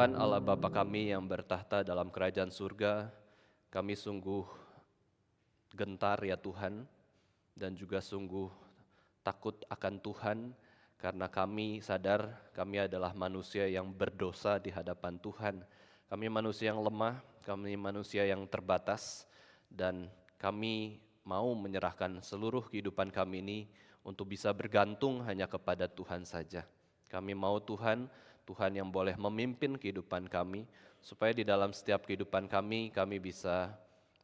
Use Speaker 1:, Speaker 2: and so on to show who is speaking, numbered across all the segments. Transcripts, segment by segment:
Speaker 1: Tuhan Allah Bapa kami yang bertahta dalam kerajaan surga, kami sungguh gentar ya Tuhan, dan juga sungguh takut akan Tuhan, karena kami sadar kami adalah manusia yang berdosa di hadapan Tuhan. Kami manusia yang lemah, kami manusia yang terbatas, dan kami mau menyerahkan seluruh kehidupan kami ini untuk bisa bergantung hanya kepada Tuhan saja. Kami mau Tuhan yang boleh memimpin kehidupan kami, supaya di dalam setiap kehidupan kami bisa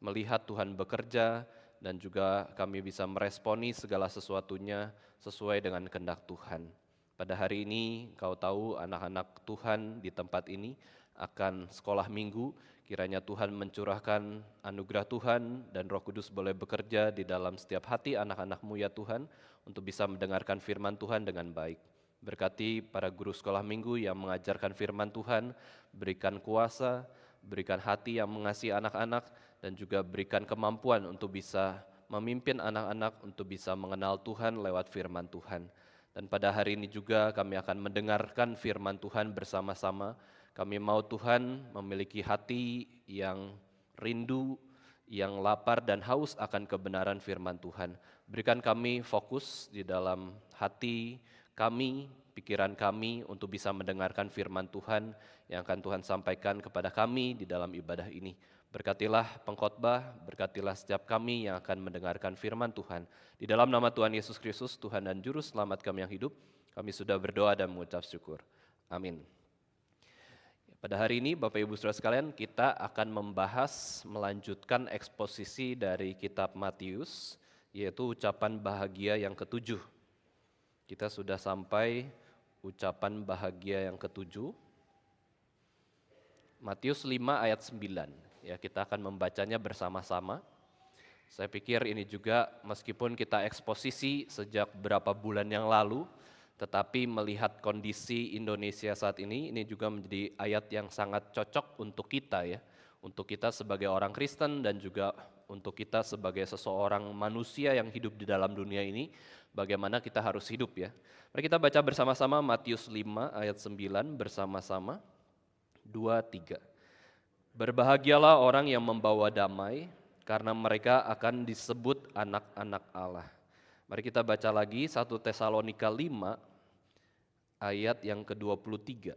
Speaker 1: melihat Tuhan bekerja, dan juga kami bisa meresponi segala sesuatunya sesuai dengan kehendak Tuhan. Pada hari ini, kau tahu anak-anak Tuhan di tempat ini akan sekolah minggu, kiranya Tuhan mencurahkan anugerah Tuhan dan Roh Kudus boleh bekerja di dalam setiap hati anak-anak-Mu ya Tuhan, untuk bisa mendengarkan firman Tuhan dengan baik. Berkati para guru sekolah minggu yang mengajarkan firman Tuhan, berikan kuasa, berikan hati yang mengasihi anak-anak, dan juga berikan kemampuan untuk bisa memimpin anak-anak untuk bisa mengenal Tuhan lewat firman Tuhan. Dan pada hari ini juga kami akan mendengarkan firman Tuhan bersama-sama. Kami mau Tuhan memiliki hati yang rindu, yang lapar dan haus akan kebenaran firman Tuhan. Berikan kami fokus di dalam hati kami, pikiran kami untuk bisa mendengarkan firman Tuhan yang akan Tuhan sampaikan kepada kami di dalam ibadah ini. Berkatilah pengkhotbah, berkatilah setiap kami yang akan mendengarkan firman Tuhan. Di dalam nama Tuhan Yesus Kristus, Tuhan dan Juru Selamat kami yang hidup, kami sudah berdoa dan mengucap syukur. Amin. Pada hari ini Bapak Ibu Saudara sekalian, kita akan melanjutkan eksposisi dari kitab Matius, yaitu ucapan bahagia yang ketujuh. Kita sudah sampai ucapan bahagia yang ketujuh, Matius 5 ayat 9. Ya, kita akan membacanya bersama-sama. Saya pikir ini juga meskipun kita eksposisi sejak beberapa bulan yang lalu, tetapi melihat kondisi Indonesia saat ini juga menjadi ayat yang sangat cocok untuk kita ya. Untuk kita sebagai orang Kristen dan juga untuk kita sebagai seseorang manusia yang hidup di dalam dunia ini, bagaimana kita harus hidup ya. Mari kita baca bersama-sama Matius 5 ayat 9 bersama-sama. 2, 3. Berbahagialah orang yang membawa damai, karena mereka akan disebut anak-anak Allah. Mari kita baca lagi 1 Tesalonika 5 ayat yang ke-23.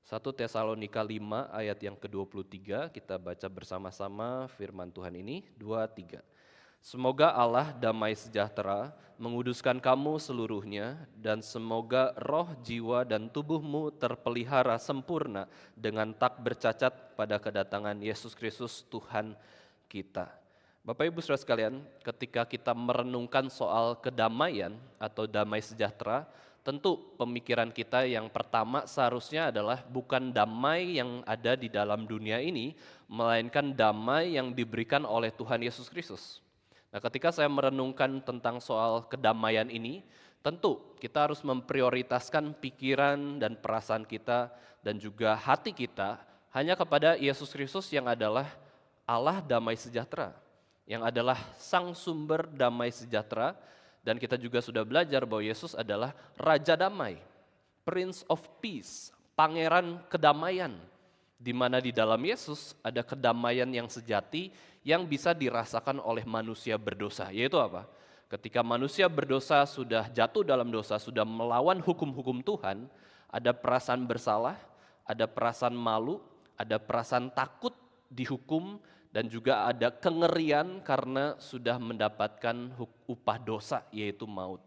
Speaker 1: 1 Tesalonika 5 ayat yang ke-23, kita baca bersama-sama firman Tuhan ini, 2, 3. Semoga Allah damai sejahtera menguduskan kamu seluruhnya, dan semoga roh, jiwa, dan tubuhmu terpelihara sempurna dengan tak bercacat pada kedatangan Yesus Kristus Tuhan kita. Bapak Ibu Saudara sekalian, ketika kita merenungkan soal kedamaian atau damai sejahtera, tentu pemikiran kita yang pertama seharusnya adalah bukan damai yang ada di dalam dunia ini, melainkan damai yang diberikan oleh Tuhan Yesus Kristus. Nah, ketika saya merenungkan tentang soal kedamaian ini, tentu kita harus memprioritaskan pikiran dan perasaan kita dan juga hati kita hanya kepada Yesus Kristus yang adalah Allah damai sejahtera, yang adalah sang sumber damai sejahtera. Dan kita juga sudah belajar bahwa Yesus adalah Raja Damai, Prince of Peace, Pangeran Kedamaian, di mana di dalam Yesus ada kedamaian yang sejati yang bisa dirasakan oleh manusia berdosa. Yaitu apa? Ketika manusia berdosa sudah jatuh dalam dosa, sudah melawan hukum-hukum Tuhan, ada perasaan bersalah, ada perasaan malu, ada perasaan takut dihukum, dan juga ada kengerian karena sudah mendapatkan upah dosa, yaitu maut.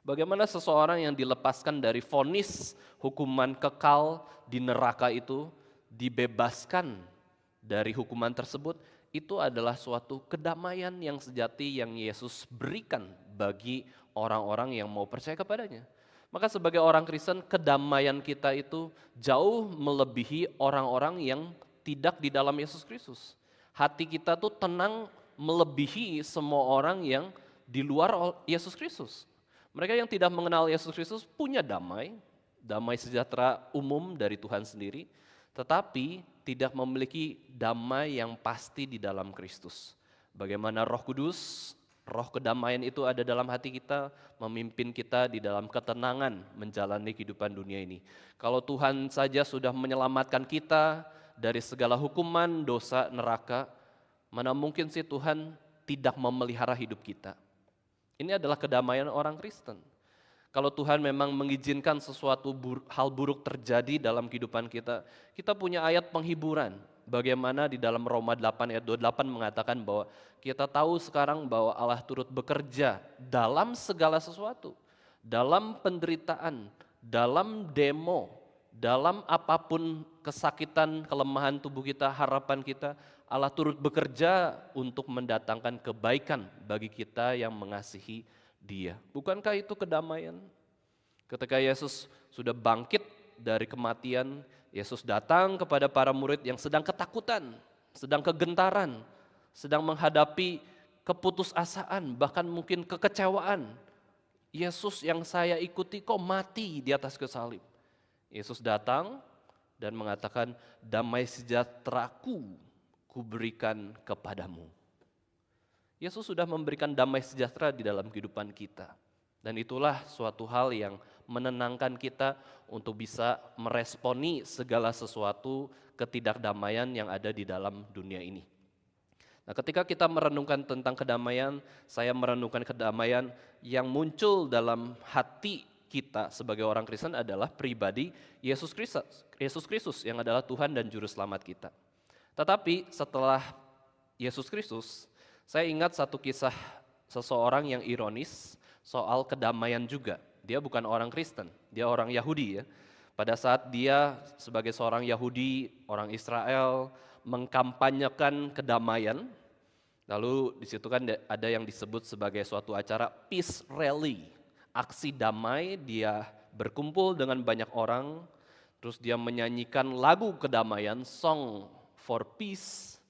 Speaker 1: Bagaimana seseorang yang dilepaskan dari vonis hukuman kekal di neraka itu dibebaskan dari hukuman tersebut, itu adalah suatu kedamaian yang sejati yang Yesus berikan bagi orang-orang yang mau percaya kepadanya. Maka sebagai orang Kristen, kedamaian kita itu jauh melebihi orang-orang yang tidak di dalam Yesus Kristus. Hati kita tuh tenang melebihi semua orang yang di luar Yesus Kristus. Mereka yang tidak mengenal Yesus Kristus punya damai sejahtera umum dari Tuhan sendiri, tetapi tidak memiliki damai yang pasti di dalam Kristus. Bagaimana Roh Kudus Roh kedamaian itu ada dalam hati kita, memimpin kita di dalam ketenangan menjalani kehidupan dunia ini. Kalau Tuhan saja sudah menyelamatkan kita dari segala hukuman, dosa, neraka, mana mungkin sih Tuhan tidak memelihara hidup kita. Ini adalah kedamaian orang Kristen. Kalau Tuhan memang mengizinkan sesuatu hal buruk terjadi dalam kehidupan kita, kita punya ayat penghiburan. Bagaimana di dalam Roma 8 ayat 28 mengatakan bahwa kita tahu sekarang bahwa Allah turut bekerja dalam segala sesuatu. Dalam penderitaan, dalam demo, dalam apapun kesakitan, kelemahan tubuh kita, harapan kita, Allah turut bekerja untuk mendatangkan kebaikan bagi kita yang mengasihi Dia. Bukankah itu kedamaian? Ketika Yesus sudah bangkit dari kematian, Yesus datang kepada para murid yang sedang ketakutan, sedang kegentaran, sedang menghadapi keputusasaan, bahkan mungkin kekecewaan. Yesus yang saya ikuti kok mati di atas kayu salib. Yesus datang dan mengatakan, damai sejahteraku kuberikan kepadamu. Yesus sudah memberikan damai sejahtera di dalam kehidupan kita. Dan itulah suatu hal yang menenangkan kita untuk bisa meresponi segala sesuatu ketidakdamaian yang ada di dalam dunia ini. Nah, ketika kita merenungkan tentang kedamaian, saya merenungkan kedamaian yang muncul dalam hati kita sebagai orang Kristen adalah pribadi Yesus Kristus yang adalah Tuhan dan Juru Selamat kita. Tetapi setelah Yesus Kristus, saya ingat satu kisah seseorang yang ironis soal kedamaian juga. Dia bukan orang Kristen, dia orang Yahudi ya. Pada saat dia sebagai seorang Yahudi, orang Israel mengkampanyekan kedamaian, lalu di situ kan ada yang disebut sebagai suatu acara peace rally, aksi damai. Dia berkumpul dengan banyak orang, terus dia menyanyikan lagu kedamaian, Song for Peace.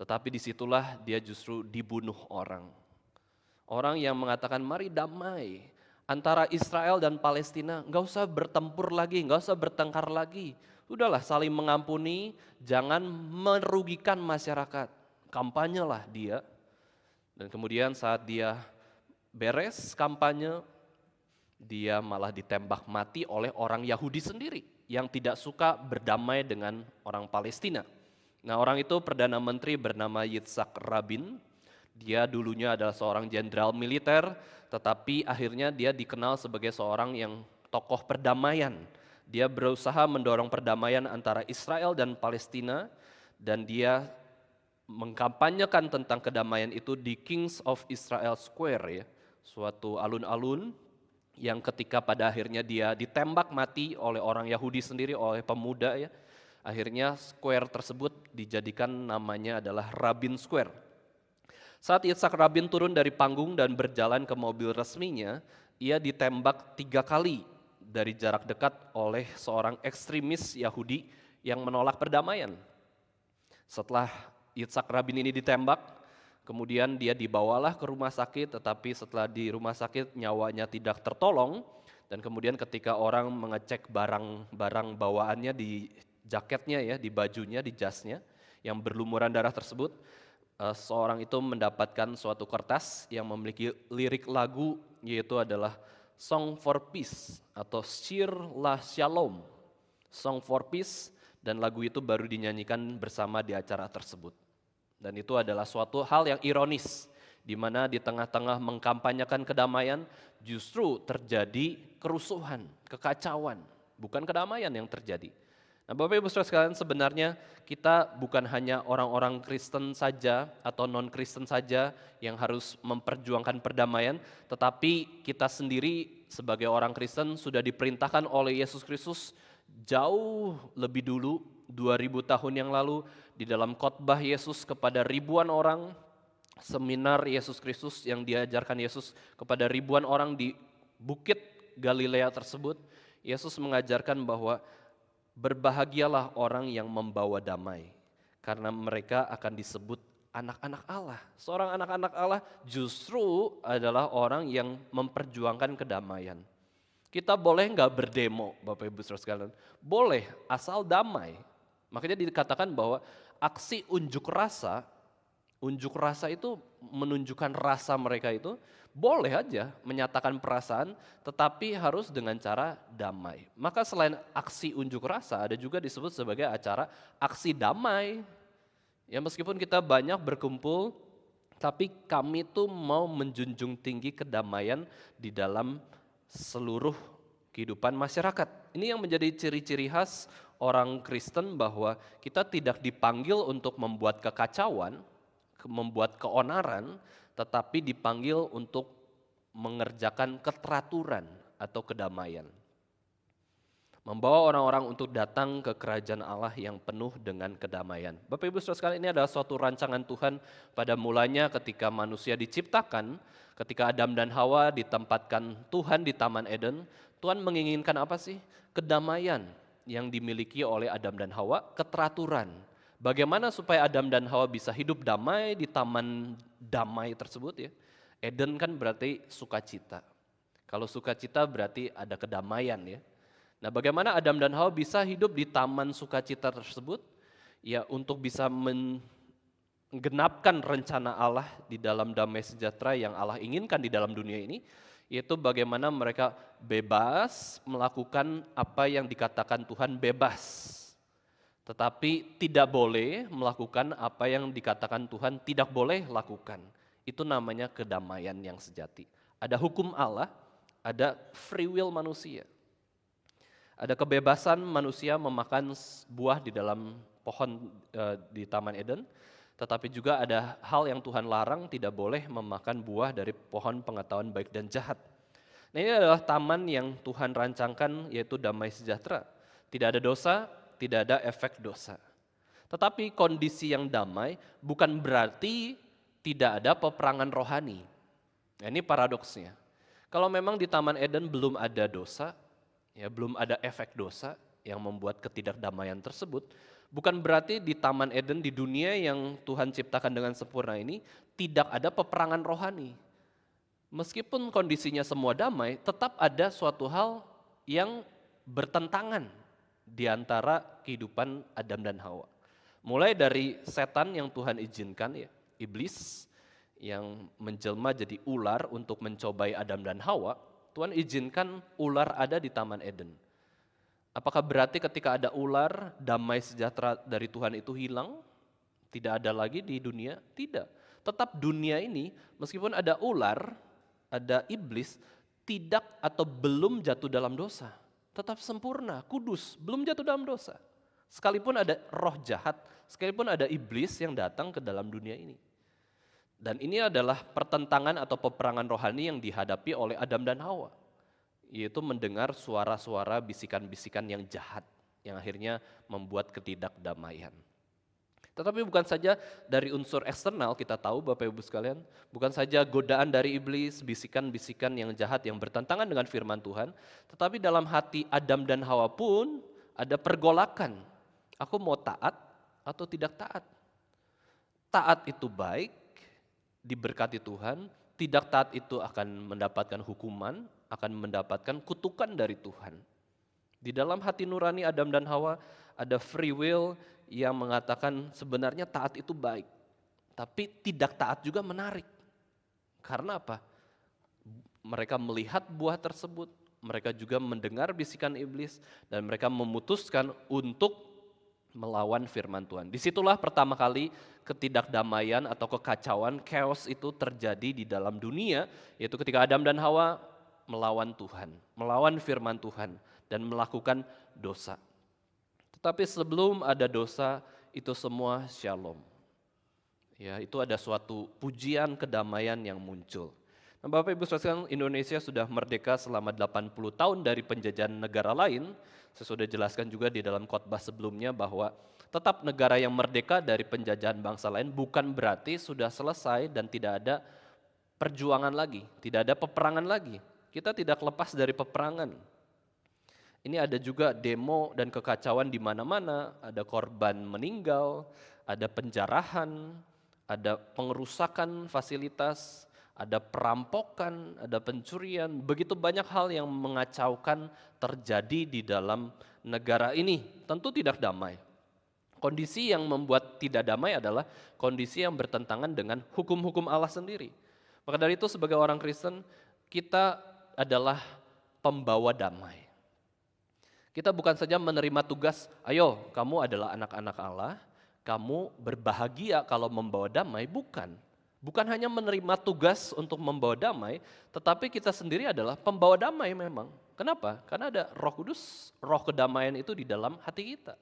Speaker 1: Tetapi disitulah dia justru dibunuh orang. Orang yang mengatakan mari damai antara Israel dan Palestina, nggak usah bertempur lagi, nggak usah bertengkar lagi. Udahlah saling mengampuni, jangan merugikan masyarakat. Kampanyelah dia. Dan kemudian saat dia beres kampanye, dia malah ditembak mati oleh orang Yahudi sendiri yang tidak suka berdamai dengan orang Palestina. Nah, orang itu Perdana Menteri bernama Yitzhak Rabin. Dia dulunya adalah seorang jenderal militer, tetapi akhirnya dia dikenal sebagai seorang yang tokoh perdamaian. Dia berusaha mendorong perdamaian antara Israel dan Palestina, dan dia mengkampanyekan tentang kedamaian itu di Kings of Israel Square, ya, suatu alun-alun yang ketika pada akhirnya dia ditembak mati oleh orang Yahudi sendiri, oleh pemuda ya. Akhirnya square tersebut dijadikan namanya adalah Rabin Square. Saat Yitzhak Rabin turun dari panggung dan berjalan ke mobil resminya, ia ditembak 3 kali dari jarak dekat oleh seorang ekstremis Yahudi yang menolak perdamaian. Setelah Yitzhak Rabin ini ditembak, kemudian dia dibawalah ke rumah sakit, tetapi setelah di rumah sakit nyawanya tidak tertolong, dan kemudian ketika orang mengecek barang-barang bawaannya di jaketnya ya, di bajunya, di jasnya yang berlumuran darah tersebut, seorang itu mendapatkan suatu kertas yang memiliki lirik lagu, yaitu adalah Song for Peace atau Shir La Shalom, Song for Peace, dan lagu itu baru dinyanyikan bersama di acara tersebut. Dan itu adalah suatu hal yang ironis, di mana di tengah-tengah mengkampanyekan kedamaian justru terjadi kerusuhan, kekacauan, bukan kedamaian yang terjadi. Nah, Bapak Ibu Saudara sekalian, sebenarnya kita bukan hanya orang-orang Kristen saja atau non-Kristen saja yang harus memperjuangkan perdamaian, tetapi kita sendiri sebagai orang Kristen sudah diperintahkan oleh Yesus Kristus jauh lebih dulu, 2000 tahun yang lalu, di dalam khotbah Yesus kepada ribuan orang, seminar Yesus Kristus yang diajarkan Yesus kepada ribuan orang di Bukit Galilea tersebut. Yesus mengajarkan bahwa berbahagialah orang yang membawa damai, karena mereka akan disebut anak-anak Allah. Seorang anak-anak Allah justru adalah orang yang memperjuangkan kedamaian. Kita boleh nggak berdemo, Bapak Ibu Saudara sekalian? Boleh, asal damai. Makanya dikatakan bahwa aksi unjuk rasa unjuk rasa itu menunjukkan rasa mereka itu, boleh aja menyatakan perasaan, tetapi harus dengan cara damai. Maka selain aksi unjuk rasa, ada juga disebut sebagai acara aksi damai. Ya meskipun kita banyak berkumpul, tapi kami tuh mau menjunjung tinggi kedamaian di dalam seluruh kehidupan masyarakat. Ini yang menjadi ciri-ciri khas orang Kristen, bahwa kita tidak dipanggil untuk membuat kekacauan, membuat keonaran, tetapi dipanggil untuk mengerjakan keteraturan atau kedamaian. Membawa orang-orang untuk datang ke kerajaan Allah yang penuh dengan kedamaian. Bapak Ibu Saudara sekalian, ini adalah suatu rancangan Tuhan pada mulanya ketika manusia diciptakan, ketika Adam dan Hawa ditempatkan Tuhan di Taman Eden. Tuhan menginginkan apa sih? Kedamaian yang dimiliki oleh Adam dan Hawa, keteraturan. Bagaimana supaya Adam dan Hawa bisa hidup damai di taman damai tersebut ya. Eden kan berarti sukacita. Kalau sukacita berarti ada kedamaian ya. Nah, bagaimana Adam dan Hawa bisa hidup di taman sukacita tersebut? Ya, untuk bisa menggenapkan rencana Allah di dalam damai sejahtera yang Allah inginkan di dalam dunia ini, yaitu bagaimana mereka bebas melakukan apa yang dikatakan Tuhan bebas. Tetapi tidak boleh melakukan apa yang dikatakan Tuhan tidak boleh lakukan. Itu namanya kedamaian yang sejati. Ada hukum Allah, ada free will manusia. Ada kebebasan manusia memakan buah di dalam pohon di Taman Eden, tetapi juga ada hal yang Tuhan larang, tidak boleh memakan buah dari pohon pengetahuan baik dan jahat. Nah, ini adalah taman yang Tuhan rancangkan, yaitu damai sejahtera. Tidak ada dosa, tidak ada efek dosa. Tetapi kondisi yang damai bukan berarti tidak ada peperangan rohani. Nah, ini paradoksnya. Kalau memang di Taman Eden belum ada dosa, ya belum ada efek dosa yang membuat ketidakdamaian tersebut, bukan berarti di Taman Eden di dunia yang Tuhan ciptakan dengan sempurna ini tidak ada peperangan rohani. Meskipun kondisinya semua damai, tetap ada suatu hal yang bertentangan di antara kehidupan Adam dan Hawa. Mulai dari setan yang Tuhan izinkan ya, iblis yang menjelma jadi ular untuk mencobai Adam dan Hawa. Tuhan izinkan ular ada di Taman Eden. Apakah berarti ketika ada ular, damai sejahtera dari Tuhan itu hilang? Tidak ada lagi di dunia? Tidak. Tetap dunia ini, meskipun ada ular, ada iblis, tidak atau belum jatuh dalam dosa. Tetap sempurna, kudus, belum jatuh dalam dosa. Sekalipun ada roh jahat, sekalipun ada iblis yang datang ke dalam dunia ini. Dan ini adalah pertentangan atau peperangan rohani yang dihadapi oleh Adam dan Hawa, yaitu mendengar suara-suara bisikan-bisikan yang jahat, yang akhirnya membuat ketidakdamaian. Tetapi bukan saja dari unsur eksternal kita tahu Bapak Ibu sekalian, bukan saja godaan dari iblis, bisikan-bisikan yang jahat yang bertentangan dengan firman Tuhan, tetapi dalam hati Adam dan Hawa pun ada pergolakan. Aku mau taat atau tidak taat? Taat itu baik, diberkati Tuhan, tidak taat itu akan mendapatkan hukuman, akan mendapatkan kutukan dari Tuhan. Di dalam hati nurani Adam dan Hawa ada free will yang mengatakan sebenarnya taat itu baik, tapi tidak taat juga menarik. Karena apa? Mereka melihat buah tersebut, mereka juga mendengar bisikan iblis, dan mereka memutuskan untuk melawan firman Tuhan. Disitulah pertama kali ketidakdamaian atau kekacauan, chaos itu terjadi di dalam dunia, yaitu ketika Adam dan Hawa melawan Tuhan, melawan firman Tuhan, dan melakukan dosa. Tetapi sebelum ada dosa, itu semua shalom. Ya, itu ada suatu pujian kedamaian yang muncul. Nah, Bapak Ibu sekalian, Indonesia sudah merdeka selama 80 tahun dari penjajahan negara lain. Saya sudah jelaskan juga di dalam khotbah sebelumnya bahwa tetap negara yang merdeka dari penjajahan bangsa lain bukan berarti sudah selesai dan tidak ada perjuangan lagi, tidak ada peperangan lagi. Kita tidak lepas dari peperangan. Ini ada juga demo dan kekacauan di mana-mana, ada korban meninggal, ada penjarahan, ada pengerusakan fasilitas, ada perampokan, ada pencurian, begitu banyak hal yang mengacaukan terjadi di dalam negara ini. Tentu tidak damai. Kondisi yang membuat tidak damai adalah kondisi yang bertentangan dengan hukum-hukum Allah sendiri. Maka dari itu sebagai orang Kristen, kita adalah pembawa damai. Kita bukan saja menerima tugas, ayo kamu adalah anak-anak Allah, kamu berbahagia kalau membawa damai, bukan. Bukan hanya menerima tugas untuk membawa damai, tetapi kita sendiri adalah pembawa damai memang. Kenapa? Karena ada Roh Kudus, roh kedamaian itu di dalam hati kita.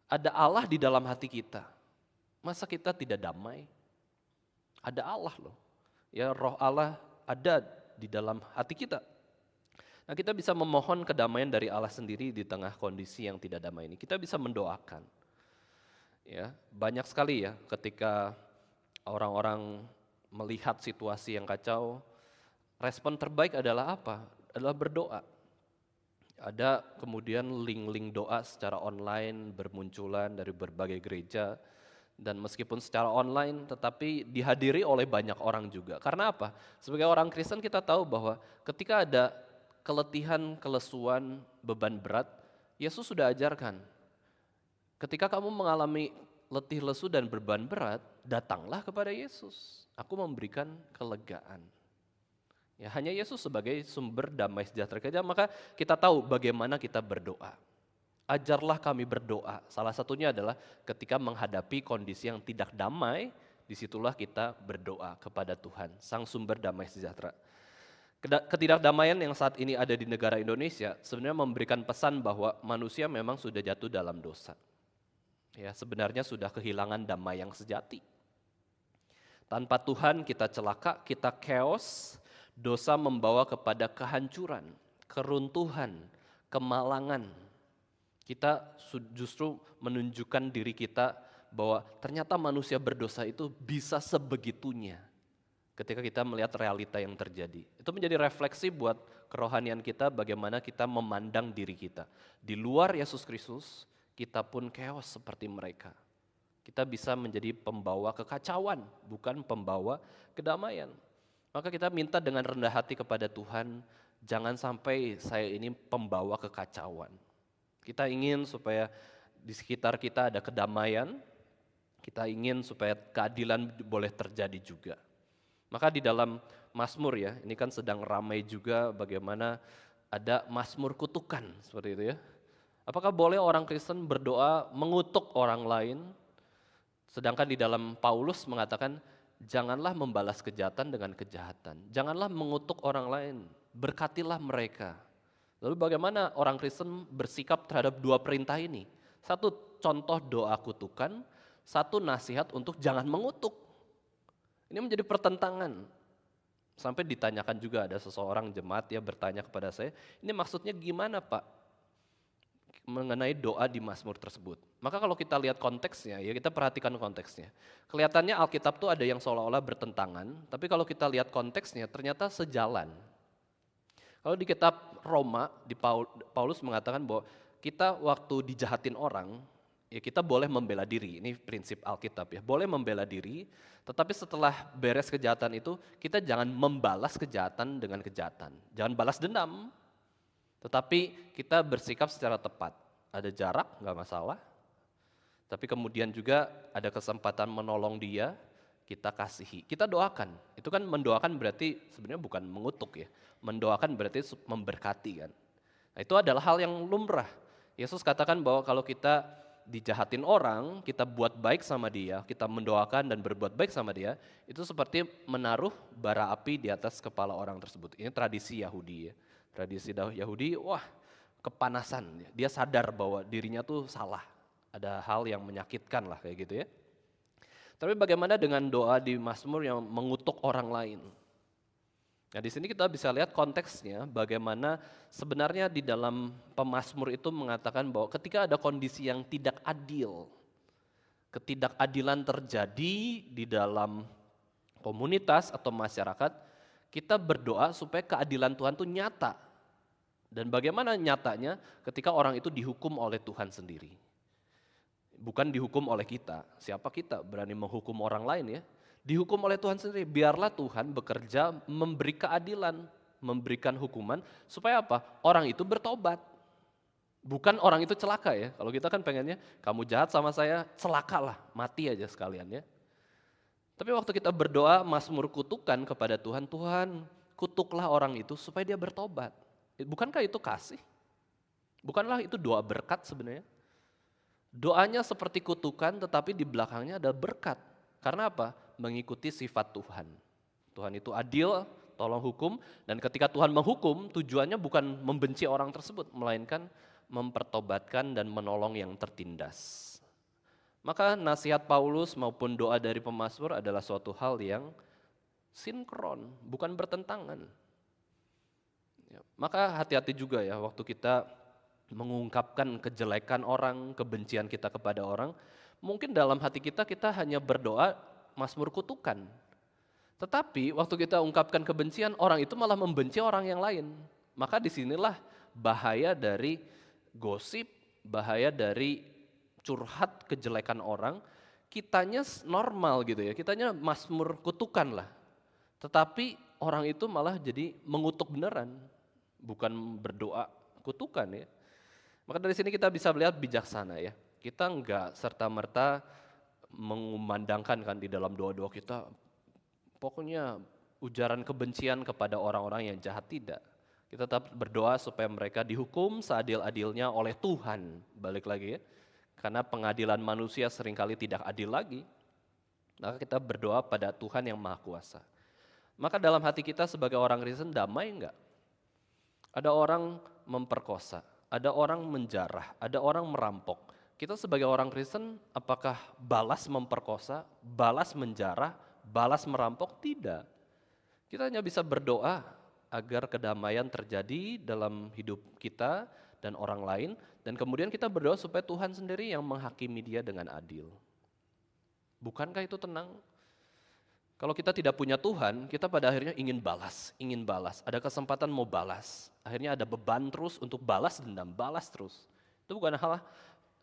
Speaker 1: Ada Allah di dalam hati kita. Masa kita tidak damai? Ada Allah loh. Ya, roh Allah ada di dalam hati kita. Nah, kita bisa memohon kedamaian dari Allah sendiri di tengah kondisi yang tidak damai ini. Kita bisa mendoakan. Ya, banyak sekali ya ketika orang-orang melihat situasi yang kacau, respon terbaik adalah apa? Adalah berdoa. Ada kemudian link-link doa secara online bermunculan dari berbagai gereja, dan meskipun secara online tetapi dihadiri oleh banyak orang juga. Karena apa? Sebagai orang Kristen kita tahu bahwa ketika ada keletihan, kelesuan, beban berat, Yesus sudah ajarkan. Ketika kamu mengalami letih lesu dan beban berat, datanglah kepada Yesus. Aku memberikan kelegaan. Ya, hanya Yesus sebagai sumber damai sejahtera kita, maka kita tahu bagaimana kita berdoa. Ajarlah kami berdoa. Salah satunya adalah ketika menghadapi kondisi yang tidak damai, disitulah kita berdoa kepada Tuhan, Sang sumber damai sejahtera. Ketidakdamaian yang saat ini ada di negara Indonesia sebenarnya memberikan pesan bahwa manusia memang sudah jatuh dalam dosa. Ya, sebenarnya sudah kehilangan damai yang sejati. Tanpa Tuhan kita celaka, kita chaos. Dosa membawa kepada kehancuran, keruntuhan, kemalangan. Kita justru menunjukkan diri kita bahwa ternyata manusia berdosa itu bisa sebegitunya ketika kita melihat realita yang terjadi. Itu menjadi refleksi buat kerohanian kita bagaimana kita memandang diri kita. Di luar Yesus Kristus, kita pun chaos seperti mereka. Kita bisa menjadi pembawa kekacauan, bukan pembawa kedamaian. Maka kita minta dengan rendah hati kepada Tuhan, jangan sampai saya ini pembawa kekacauan. Kita ingin supaya di sekitar kita ada kedamaian, kita ingin supaya keadilan boleh terjadi juga. Maka di dalam Mazmur ya, ini kan sedang ramai juga bagaimana ada Mazmur kutukan seperti itu ya. Apakah boleh orang Kristen berdoa mengutuk orang lain? Sedangkan di dalam Paulus mengatakan, janganlah membalas kejahatan dengan kejahatan. Janganlah mengutuk orang lain, berkatilah mereka. Lalu bagaimana orang Kristen bersikap terhadap dua perintah ini? Satu contoh doa kutukan, satu nasihat untuk jangan mengutuk. Ini menjadi pertentangan. Sampai ditanyakan juga ada seseorang jemaat ya bertanya kepada saya, ini maksudnya gimana Pak? Mengenai doa di Mazmur tersebut. Maka kalau kita lihat konteksnya, ya kita perhatikan konteksnya. Kelihatannya Alkitab tuh ada yang seolah-olah bertentangan, tapi kalau kita lihat konteksnya ternyata sejalan. Kalau di kitab Roma, di Paulus mengatakan bahwa kita waktu dijahatin orang, ya kita boleh membela diri, ini prinsip Alkitab ya, boleh membela diri, tetapi setelah beres kejahatan itu, kita jangan membalas kejahatan dengan kejahatan. Jangan balas dendam. Tetapi kita bersikap secara tepat, ada jarak nggak masalah, tapi kemudian juga ada kesempatan menolong dia, kita kasihi, kita doakan. Itu kan mendoakan berarti sebenarnya bukan mengutuk ya, mendoakan berarti memberkati kan. Nah, itu adalah hal yang lumrah. Yesus katakan bahwa kalau kita dijahatin orang, kita buat baik sama dia, kita mendoakan dan berbuat baik sama dia, itu seperti menaruh bara api di atas kepala orang tersebut. Ini tradisi Yahudi ya. Tradisi Yahudi, wah kepanasan, dia sadar bahwa dirinya tuh salah, ada hal yang menyakitkan lah kayak gitu ya. Tapi bagaimana dengan doa di Mazmur yang mengutuk orang lain? Nah di sini kita bisa lihat konteksnya bagaimana sebenarnya di dalam pemazmur itu mengatakan bahwa ketika ada kondisi yang tidak adil, ketidakadilan terjadi di dalam komunitas atau masyarakat, kita berdoa supaya keadilan Tuhan itu nyata. Dan bagaimana nyatanya ketika orang itu dihukum oleh Tuhan sendiri. Bukan dihukum oleh kita, siapa kita berani menghukum orang lain ya. Dihukum oleh Tuhan sendiri, biarlah Tuhan bekerja memberi keadilan, memberikan hukuman supaya apa? Orang itu bertobat. Bukan orang itu celaka ya, kalau kita kan pengennya kamu jahat sama saya, celakalah, mati aja sekalian ya. Tapi waktu kita berdoa mazmur kutukan kepada Tuhan, Tuhan kutuklah orang itu supaya dia bertobat. Bukankah itu kasih? Bukanlah itu doa berkat sebenarnya? Doanya seperti kutukan tetapi di belakangnya ada berkat. Karena apa? Mengikuti sifat Tuhan. Tuhan itu adil, tolong hukum, dan ketika Tuhan menghukum tujuannya bukan membenci orang tersebut, melainkan mempertobatkan dan menolong yang tertindas. Maka nasihat Paulus maupun doa dari pemazmur adalah suatu hal yang sinkron, bukan bertentangan. Ya, maka hati-hati juga ya waktu kita mengungkapkan kejelekan orang, kebencian kita kepada orang, mungkin dalam hati kita hanya berdoa mazmur kutukan. Tetapi waktu kita ungkapkan kebencian, orang itu malah membenci orang yang lain. Maka disinilah bahaya dari gosip, bahaya dari curhat kejelekan orang, kitanya normal gitu ya, kitanya mazmur kutukan lah. Tetapi orang itu malah jadi mengutuk beneran, bukan berdoa kutukan ya. Maka dari sini kita bisa melihat bijaksana ya. Kita enggak serta-merta mengumandangkan kan di dalam doa-doa kita, pokoknya ujaran kebencian kepada orang-orang yang jahat, tidak. Kita tetap berdoa supaya mereka dihukum seadil-adilnya oleh Tuhan, balik lagi ya. Karena pengadilan manusia seringkali tidak adil lagi. Maka kita berdoa pada Tuhan yang Maha Kuasa. Maka dalam hati kita sebagai orang Kristen damai enggak? Ada orang memperkosa, ada orang menjarah, ada orang merampok. Kita sebagai orang Kristen apakah balas memperkosa, balas menjarah, balas merampok? Tidak. Kita hanya bisa berdoa agar kedamaian terjadi dalam hidup kita dan orang lain, dan kemudian kita berdoa supaya Tuhan sendiri yang menghakimi dia dengan adil. Bukankah itu tenang? Kalau kita tidak punya Tuhan, kita pada akhirnya ingin balas, ada kesempatan mau balas. Akhirnya ada beban terus untuk balas dendam, balas terus. Itu bukan hal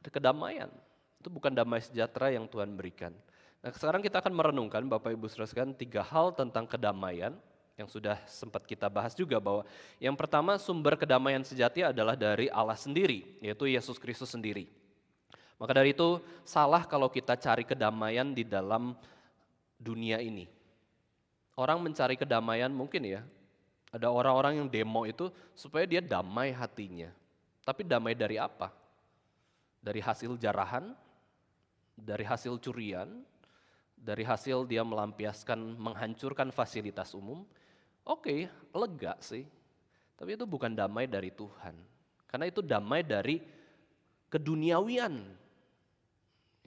Speaker 1: kedamaian, itu bukan damai sejahtera yang Tuhan berikan. Nah sekarang kita akan merenungkan Bapak Ibu Saudara sekalian 3 hal tentang kedamaian yang sudah sempat kita bahas juga, bahwa yang pertama sumber kedamaian sejati adalah dari Allah sendiri, yaitu Yesus Kristus sendiri. Maka dari itu salah kalau kita cari kedamaian di dalam dunia ini. Orang mencari kedamaian mungkin ya, ada orang-orang yang demo itu supaya dia damai hatinya. Tapi damai dari apa? Dari hasil jarahan, dari hasil curian, dari hasil dia melampiaskan, menghancurkan fasilitas umum. Oke, lega sih. Tapi itu bukan damai dari Tuhan. Karena itu damai dari keduniawian.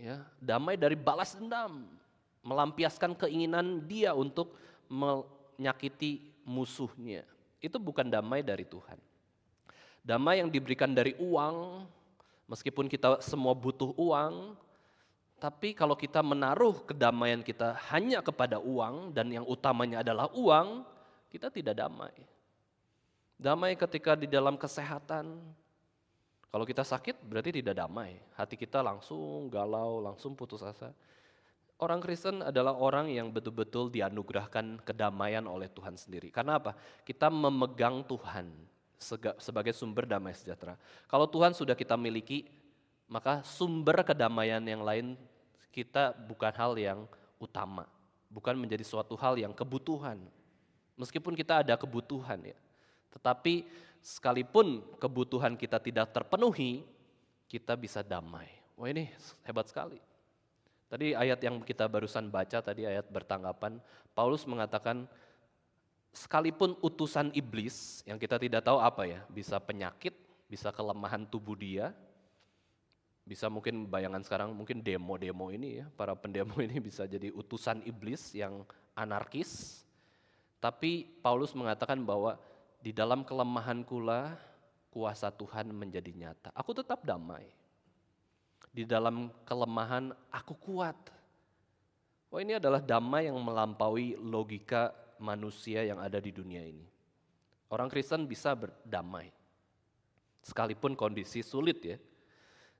Speaker 1: Ya, damai dari balas dendam, melampiaskan keinginan dia untuk menyakiti musuhnya. Itu bukan damai dari Tuhan. Damai yang diberikan dari uang, meskipun kita semua butuh uang, tapi kalau kita menaruh kedamaian kita hanya kepada uang dan yang utamanya adalah uang, kita tidak damai. Damai ketika di dalam kesehatan. Kalau kita sakit berarti tidak damai. Hati kita langsung galau, langsung putus asa. Orang Kristen adalah orang yang betul-betul dianugerahkan kedamaian oleh Tuhan sendiri. Karena apa? Kita memegang Tuhan sebagai sumber damai sejahtera. Kalau Tuhan sudah kita miliki, maka sumber kedamaian yang lain kita bukan hal yang utama. Bukan menjadi suatu hal yang kebutuhan. Meskipun kita ada kebutuhan ya, tetapi sekalipun kebutuhan kita tidak terpenuhi, kita bisa damai. Wah ini hebat sekali. Tadi ayat yang kita barusan baca tadi, ayat bertanggapan, Paulus mengatakan sekalipun utusan iblis yang kita tidak tahu apa ya, bisa penyakit, bisa kelemahan tubuh dia, bisa mungkin bayangan sekarang mungkin demo-demo ini ya, para pendemo ini bisa jadi utusan iblis yang anarkis. Tapi Paulus mengatakan bahwa di dalam kelemahankulah kuasa Tuhan menjadi nyata. Aku tetap damai. Di dalam kelemahan aku kuat. Wah ini adalah damai yang melampaui logika manusia yang ada di dunia ini. Orang Kristen bisa berdamai. Sekalipun kondisi sulit ya.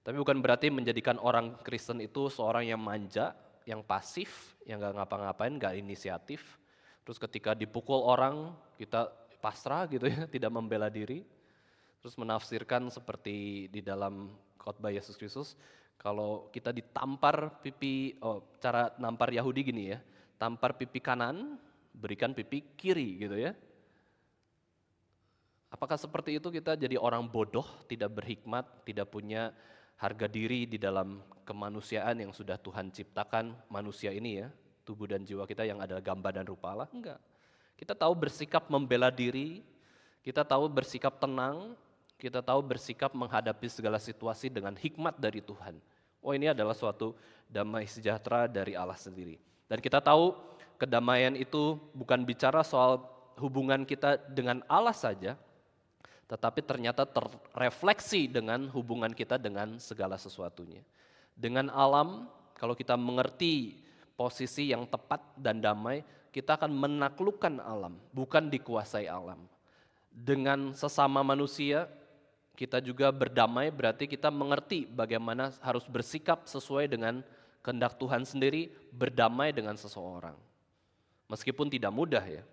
Speaker 1: Tapi bukan berarti menjadikan orang Kristen itu seorang yang manja, yang pasif, yang gak ngapa-ngapain, gak inisiatif. Terus ketika dipukul orang, kita pasrah gitu ya, tidak membela diri. Terus menafsirkan seperti di dalam khotbah Yesus Kristus, kalau kita ditampar pipi, cara nampar Yahudi gini ya, tampar pipi kanan, berikan pipi kiri gitu ya. Apakah seperti itu kita jadi orang bodoh, tidak berhikmat, tidak punya harga diri di dalam kemanusiaan yang sudah Tuhan ciptakan manusia ini ya, tubuh dan jiwa kita yang adalah gambar dan rupa Allah? Enggak. Kita tahu bersikap membela diri, kita tahu bersikap tenang, kita tahu bersikap menghadapi segala situasi dengan hikmat dari Tuhan. Oh, ini adalah suatu damai sejahtera dari Allah sendiri. Dan kita tahu kedamaian itu bukan bicara soal hubungan kita dengan Allah saja, tetapi ternyata terrefleksi dengan hubungan kita dengan segala sesuatunya. Dengan alam, kalau kita mengerti posisi yang tepat dan damai, kita akan menaklukkan alam, bukan dikuasai alam. Dengan sesama manusia, kita juga berdamai, berarti kita mengerti bagaimana harus bersikap sesuai dengan kehendak Tuhan sendiri, berdamai dengan seseorang. Meskipun tidak mudah ya,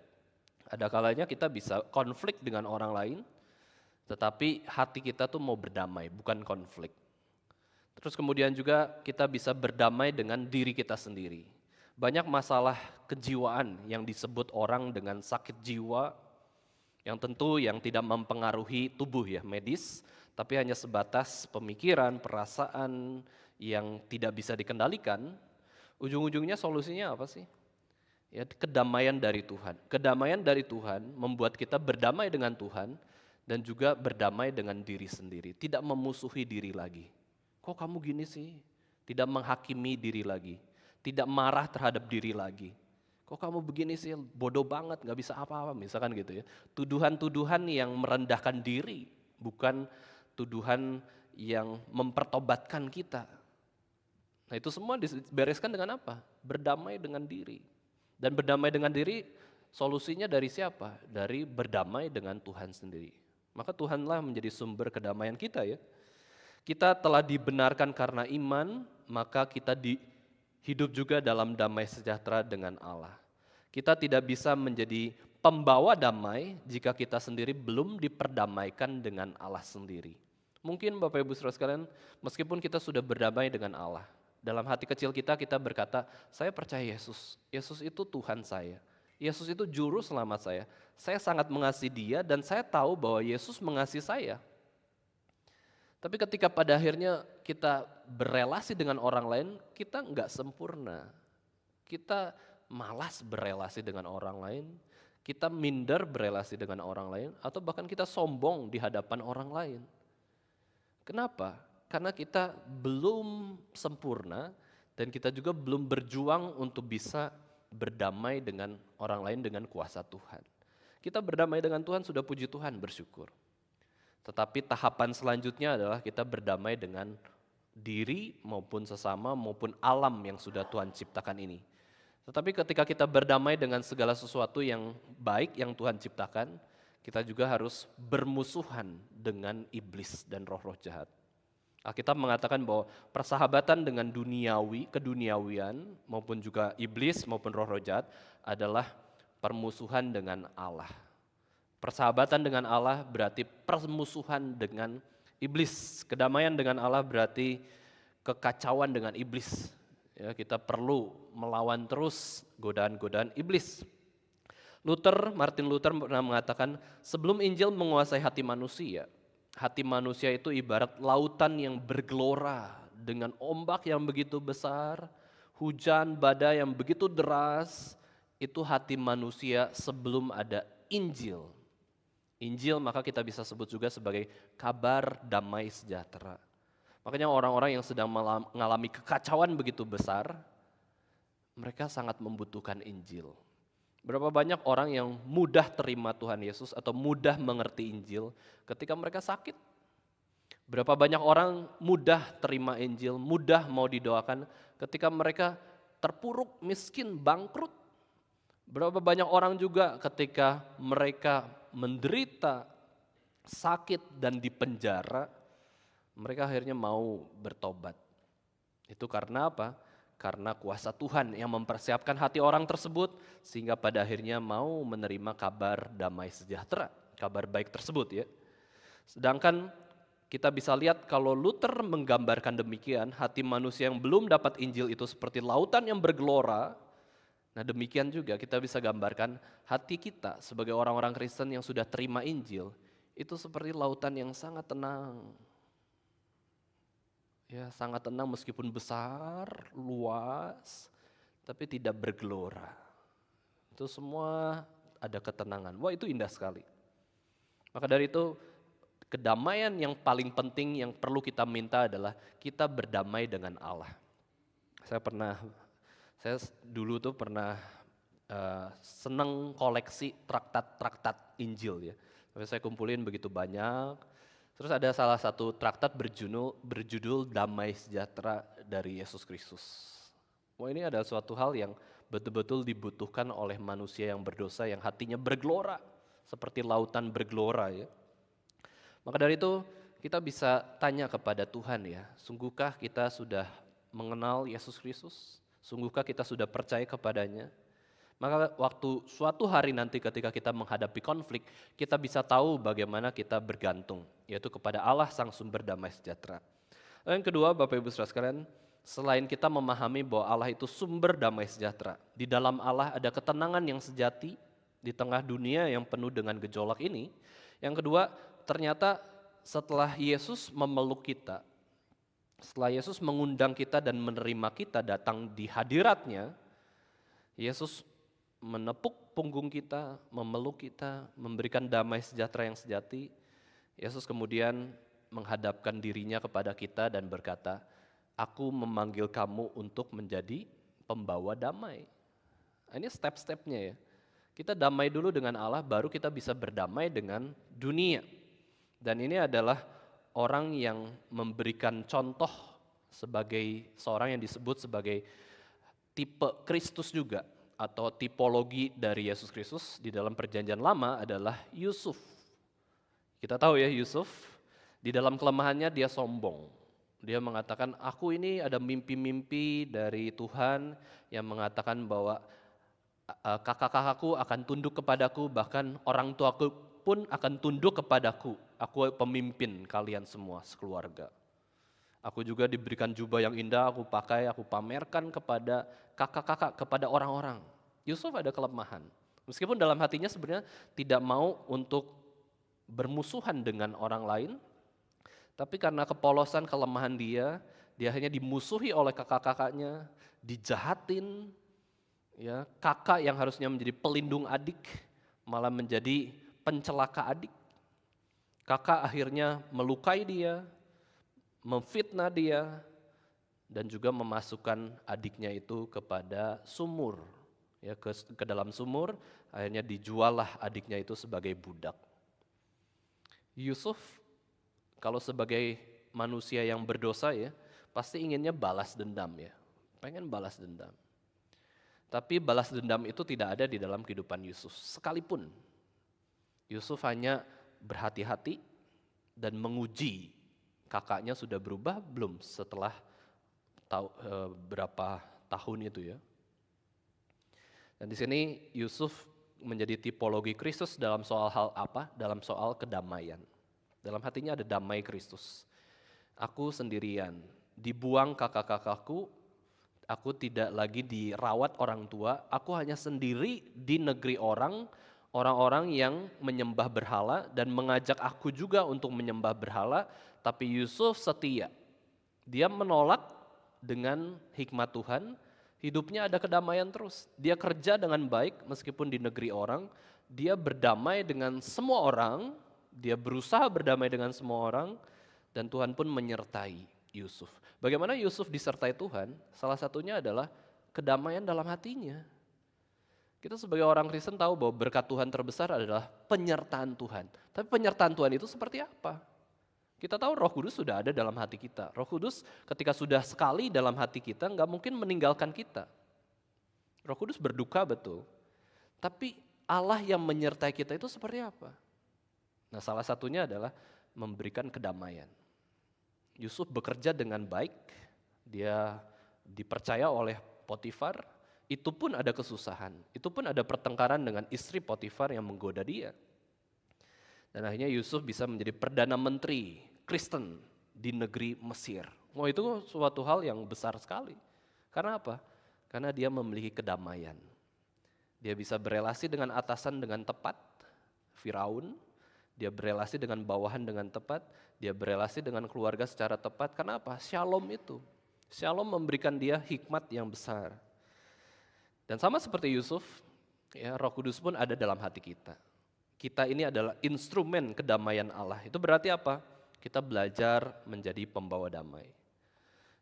Speaker 1: ada kalanya kita bisa konflik dengan orang lain, tetapi hati kita tuh mau berdamai, bukan konflik. Terus kemudian juga kita bisa berdamai dengan diri kita sendiri. Banyak masalah kejiwaan yang disebut orang dengan sakit jiwa, yang tentu yang tidak mempengaruhi tubuh ya, medis, tapi hanya sebatas pemikiran, perasaan yang tidak bisa dikendalikan. Ujung-ujungnya solusinya apa sih? Ya, kedamaian dari Tuhan. Kedamaian dari Tuhan membuat kita berdamai dengan Tuhan, dan juga berdamai dengan diri sendiri, tidak memusuhi diri lagi. Kok kamu gini sih? Tidak menghakimi diri lagi, tidak marah terhadap diri lagi. Kok kamu begini sih? Bodoh banget, gak bisa apa-apa, misalkan gitu ya. Tuduhan-tuduhan yang merendahkan diri, bukan tuduhan yang mempertobatkan kita. Nah itu semua dibereskan dengan apa? Berdamai dengan diri. Dan berdamai dengan diri, solusinya dari siapa? Dari berdamai dengan Tuhan sendiri. Maka Tuhanlah menjadi sumber kedamaian kita ya. Kita telah dibenarkan karena iman, maka kita hidup juga dalam damai sejahtera dengan Allah. Kita tidak bisa menjadi pembawa damai jika kita sendiri belum diperdamaikan dengan Allah sendiri. Mungkin Bapak Ibu Saudara sekalian, meskipun kita sudah berdamai dengan Allah, dalam hati kecil kita berkata, saya percaya Yesus, Yesus itu Tuhan saya. Yesus itu juru selamat saya sangat mengasihi dia dan saya tahu bahwa Yesus mengasihi saya. Tapi ketika pada akhirnya kita berelasi dengan orang lain, kita enggak sempurna. Kita malas berelasi dengan orang lain, kita minder berelasi dengan orang lain, atau bahkan kita sombong di hadapan orang lain. Kenapa? Karena kita belum sempurna dan kita juga belum berjuang untuk bisa berdamai dengan orang lain dengan kuasa Tuhan. Kita berdamai dengan Tuhan, sudah puji Tuhan, bersyukur. Tetapi tahapan selanjutnya adalah kita berdamai dengan diri maupun sesama maupun alam yang sudah Tuhan ciptakan ini. Tetapi ketika kita berdamai dengan segala sesuatu yang baik yang Tuhan ciptakan, kita juga harus bermusuhan dengan iblis dan roh-roh jahat. Alkitab mengatakan bahwa persahabatan dengan keduniawian maupun juga iblis maupun roh-roh jahat adalah permusuhan dengan Allah. Persahabatan dengan Allah berarti permusuhan dengan iblis. Kedamaian dengan Allah berarti kekacauan dengan iblis. Ya, kita perlu melawan terus godaan-godaan iblis. Martin Luther pernah mengatakan, sebelum Injil menguasai hati manusia itu ibarat lautan yang bergelora dengan ombak yang begitu besar, hujan badai yang begitu deras. Itu hati manusia sebelum ada Injil. Injil maka kita bisa sebut juga sebagai kabar damai sejahtera. Makanya orang-orang yang sedang mengalami kekacauan begitu besar, mereka sangat membutuhkan Injil. Berapa banyak orang yang mudah terima Tuhan Yesus atau mudah mengerti Injil ketika mereka sakit. Berapa banyak orang mudah terima Injil, mudah mau didoakan ketika mereka terpuruk, miskin, bangkrut. Berapa banyak orang juga ketika mereka menderita, sakit dan dipenjara, mereka akhirnya mau bertobat. Itu karena apa? Karena kuasa Tuhan yang mempersiapkan hati orang tersebut sehingga pada akhirnya mau menerima kabar damai sejahtera, kabar baik tersebut ya. Sedangkan kita bisa lihat kalau Luther menggambarkan demikian, hati manusia yang belum dapat Injil itu seperti lautan yang bergelora. Nah demikian juga kita bisa gambarkan hati kita sebagai orang-orang Kristen yang sudah terima Injil, itu seperti lautan yang sangat tenang. Ya, sangat tenang meskipun besar, luas, tapi tidak bergelora. Itu semua ada ketenangan. Wah itu indah sekali. Maka dari itu kedamaian yang paling penting yang perlu kita minta adalah kita berdamai dengan Allah. Saya dulu tuh pernah seneng koleksi traktat-traktat Injil ya. Tapi saya kumpulin begitu banyak. Terus ada salah satu traktat berjudul Damai Sejahtera dari Yesus Kristus. Wah ini ada suatu hal yang betul-betul dibutuhkan oleh manusia yang berdosa yang hatinya bergelora. Seperti lautan bergelora ya. Maka dari itu kita bisa tanya kepada Tuhan ya, sungguhkah kita sudah mengenal Yesus Kristus? Sungguhkah kita sudah percaya kepadanya? Maka waktu suatu hari nanti ketika kita menghadapi konflik, kita bisa tahu bagaimana kita bergantung, yaitu kepada Allah Sang Sumber Damai Sejahtera. Dan yang kedua, Bapak Ibu Saudara sekalian, selain kita memahami bahwa Allah itu sumber damai sejahtera, di dalam Allah ada ketenangan yang sejati di tengah dunia yang penuh dengan gejolak ini. Yang kedua, ternyata setelah Yesus memeluk kita, setelah Yesus mengundang kita dan menerima kita datang di hadiratnya, Yesus menepuk punggung kita, memeluk kita, memberikan damai sejahtera yang sejati. Yesus kemudian menghadapkan dirinya kepada kita dan berkata, aku memanggil kamu untuk menjadi pembawa damai. Ini step-stepnya ya. Kita damai dulu dengan Allah, baru kita bisa berdamai dengan dunia. Dan ini adalah orang yang memberikan contoh sebagai seorang yang disebut sebagai tipe Kristus juga, atau tipologi dari Yesus Kristus di dalam Perjanjian Lama adalah Yusuf. Kita tahu ya Yusuf, di dalam kelemahannya dia sombong. Dia mengatakan, aku ini ada mimpi-mimpi dari Tuhan yang mengatakan bahwa kakak-kakakku akan tunduk kepadaku, bahkan orang tuaku pun akan tunduk kepadaku. Aku pemimpin kalian semua sekeluarga. Aku juga diberikan jubah yang indah, aku pakai, aku pamerkan kepada kakak-kakak, kepada orang-orang. Yusuf ada kelemahan. Meskipun dalam hatinya sebenarnya tidak mau untuk bermusuhan dengan orang lain, tapi karena kepolosan kelemahan dia hanya dimusuhi oleh kakak-kakaknya, dijahatin. Ya, kakak yang harusnya menjadi pelindung adik, malah menjadi pencelaka adik. Kakak akhirnya melukai dia, memfitnah dia, dan juga memasukkan adiknya itu kepada sumur. Ya, ke dalam sumur, akhirnya dijuallah adiknya itu sebagai budak. Yusuf kalau sebagai manusia yang berdosa ya, pasti inginnya balas dendam ya, pengen balas dendam. Tapi balas dendam itu tidak ada di dalam kehidupan Yusuf sekalipun. Yusuf hanya berhati-hati dan menguji kakaknya sudah berubah belum setelah berapa tahun itu ya. Dan di sini Yusuf menjadi tipologi Kristus dalam soal hal apa? Dalam soal kedamaian. Dalam hatinya ada damai Kristus. Aku sendirian, dibuang kakak-kakakku, aku tidak lagi dirawat orang tua, aku hanya sendiri di negeri orang-orang yang menyembah berhala dan mengajak aku juga untuk menyembah berhala, tapi Yusuf setia. Dia menolak dengan hikmat Tuhan, hidupnya ada kedamaian terus. Dia kerja dengan baik meskipun di negeri orang, dia berdamai dengan semua orang, dia berusaha berdamai dengan semua orang, dan Tuhan pun menyertai Yusuf. Bagaimana Yusuf disertai Tuhan? Salah satunya adalah kedamaian dalam hatinya. Kita sebagai orang Kristen tahu bahwa berkat Tuhan terbesar adalah penyertaan Tuhan. Tapi penyertaan Tuhan itu seperti apa? Kita tahu Roh Kudus sudah ada dalam hati kita. Roh Kudus ketika sudah sekali dalam hati kita nggak mungkin meninggalkan kita. Roh Kudus berduka betul. Tapi Allah yang menyertai kita itu seperti apa? Nah salah satunya adalah memberikan kedamaian. Yusuf bekerja dengan baik, dia dipercaya oleh Potifar, itu pun ada kesusahan, itu pun ada pertengkaran dengan istri Potifar yang menggoda dia. Dan akhirnya Yusuf bisa menjadi Perdana Menteri Kristen di negeri Mesir. Wah, itu suatu hal yang besar sekali. Karena apa? Karena dia memiliki kedamaian. Dia bisa berelasi dengan atasan dengan tepat, Firaun. Dia berelasi dengan bawahan dengan tepat. Dia berelasi dengan keluarga secara tepat. Karena apa? Shalom itu. Shalom memberikan dia hikmat yang besar. Dan sama seperti Yusuf, ya, Roh Kudus pun ada dalam hati kita. Kita ini adalah instrumen kedamaian Allah. Itu berarti apa? Kita belajar menjadi pembawa damai.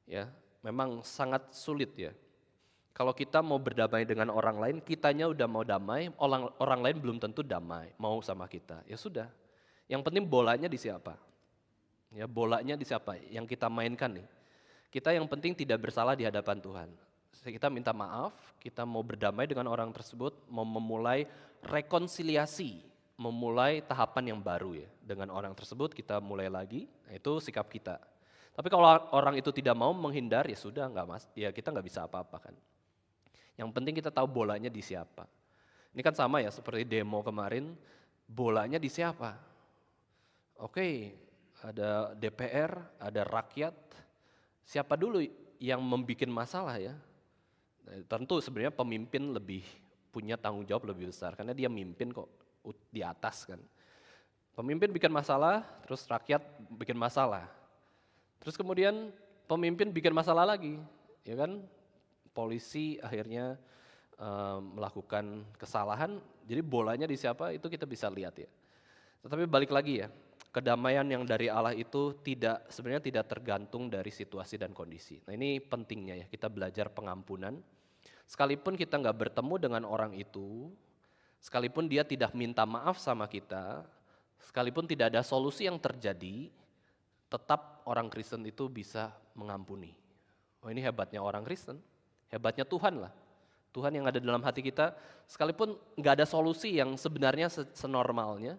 Speaker 1: Ya, memang sangat sulit ya. Kalau kita mau berdamai dengan orang lain, kitanya udah mau damai, orang lain belum tentu damai, mau sama kita. Ya sudah. Yang penting bolanya di siapa? Ya, bolanya di siapa? Yang kita mainkan nih. Kita yang penting tidak bersalah di hadapan Tuhan. Kita minta maaf, kita mau berdamai dengan orang tersebut, mau memulai rekonsiliasi, memulai tahapan yang baru ya. Dengan orang tersebut kita mulai lagi, nah itu sikap kita. Tapi kalau orang itu tidak mau menghindar, ya sudah, ya kita nggak bisa apa-apa kan. Yang penting kita tahu bolanya di siapa. Ini kan sama ya seperti demo kemarin, bolanya di siapa? Oke, ada DPR, ada rakyat, siapa dulu yang membuat masalah ya? Tentu sebenarnya pemimpin lebih punya tanggung jawab lebih besar karena dia mimpin kok di atas kan. Pemimpin bikin masalah, terus rakyat bikin masalah. Terus kemudian pemimpin bikin masalah lagi, ya kan? Polisi akhirnya melakukan kesalahan, jadi bolanya di siapa itu kita bisa lihat ya. Tetapi balik lagi ya, kedamaian yang dari Allah itu sebenarnya tidak tergantung dari situasi dan kondisi. Nah ini pentingnya ya, kita belajar pengampunan. Sekalipun kita nggak bertemu dengan orang itu, sekalipun dia tidak minta maaf sama kita, sekalipun tidak ada solusi yang terjadi, tetap orang Kristen itu bisa mengampuni. Oh ini hebatnya orang Kristen, hebatnya Tuhan lah. Tuhan yang ada dalam hati kita, sekalipun nggak ada solusi yang sebenarnya senormalnya,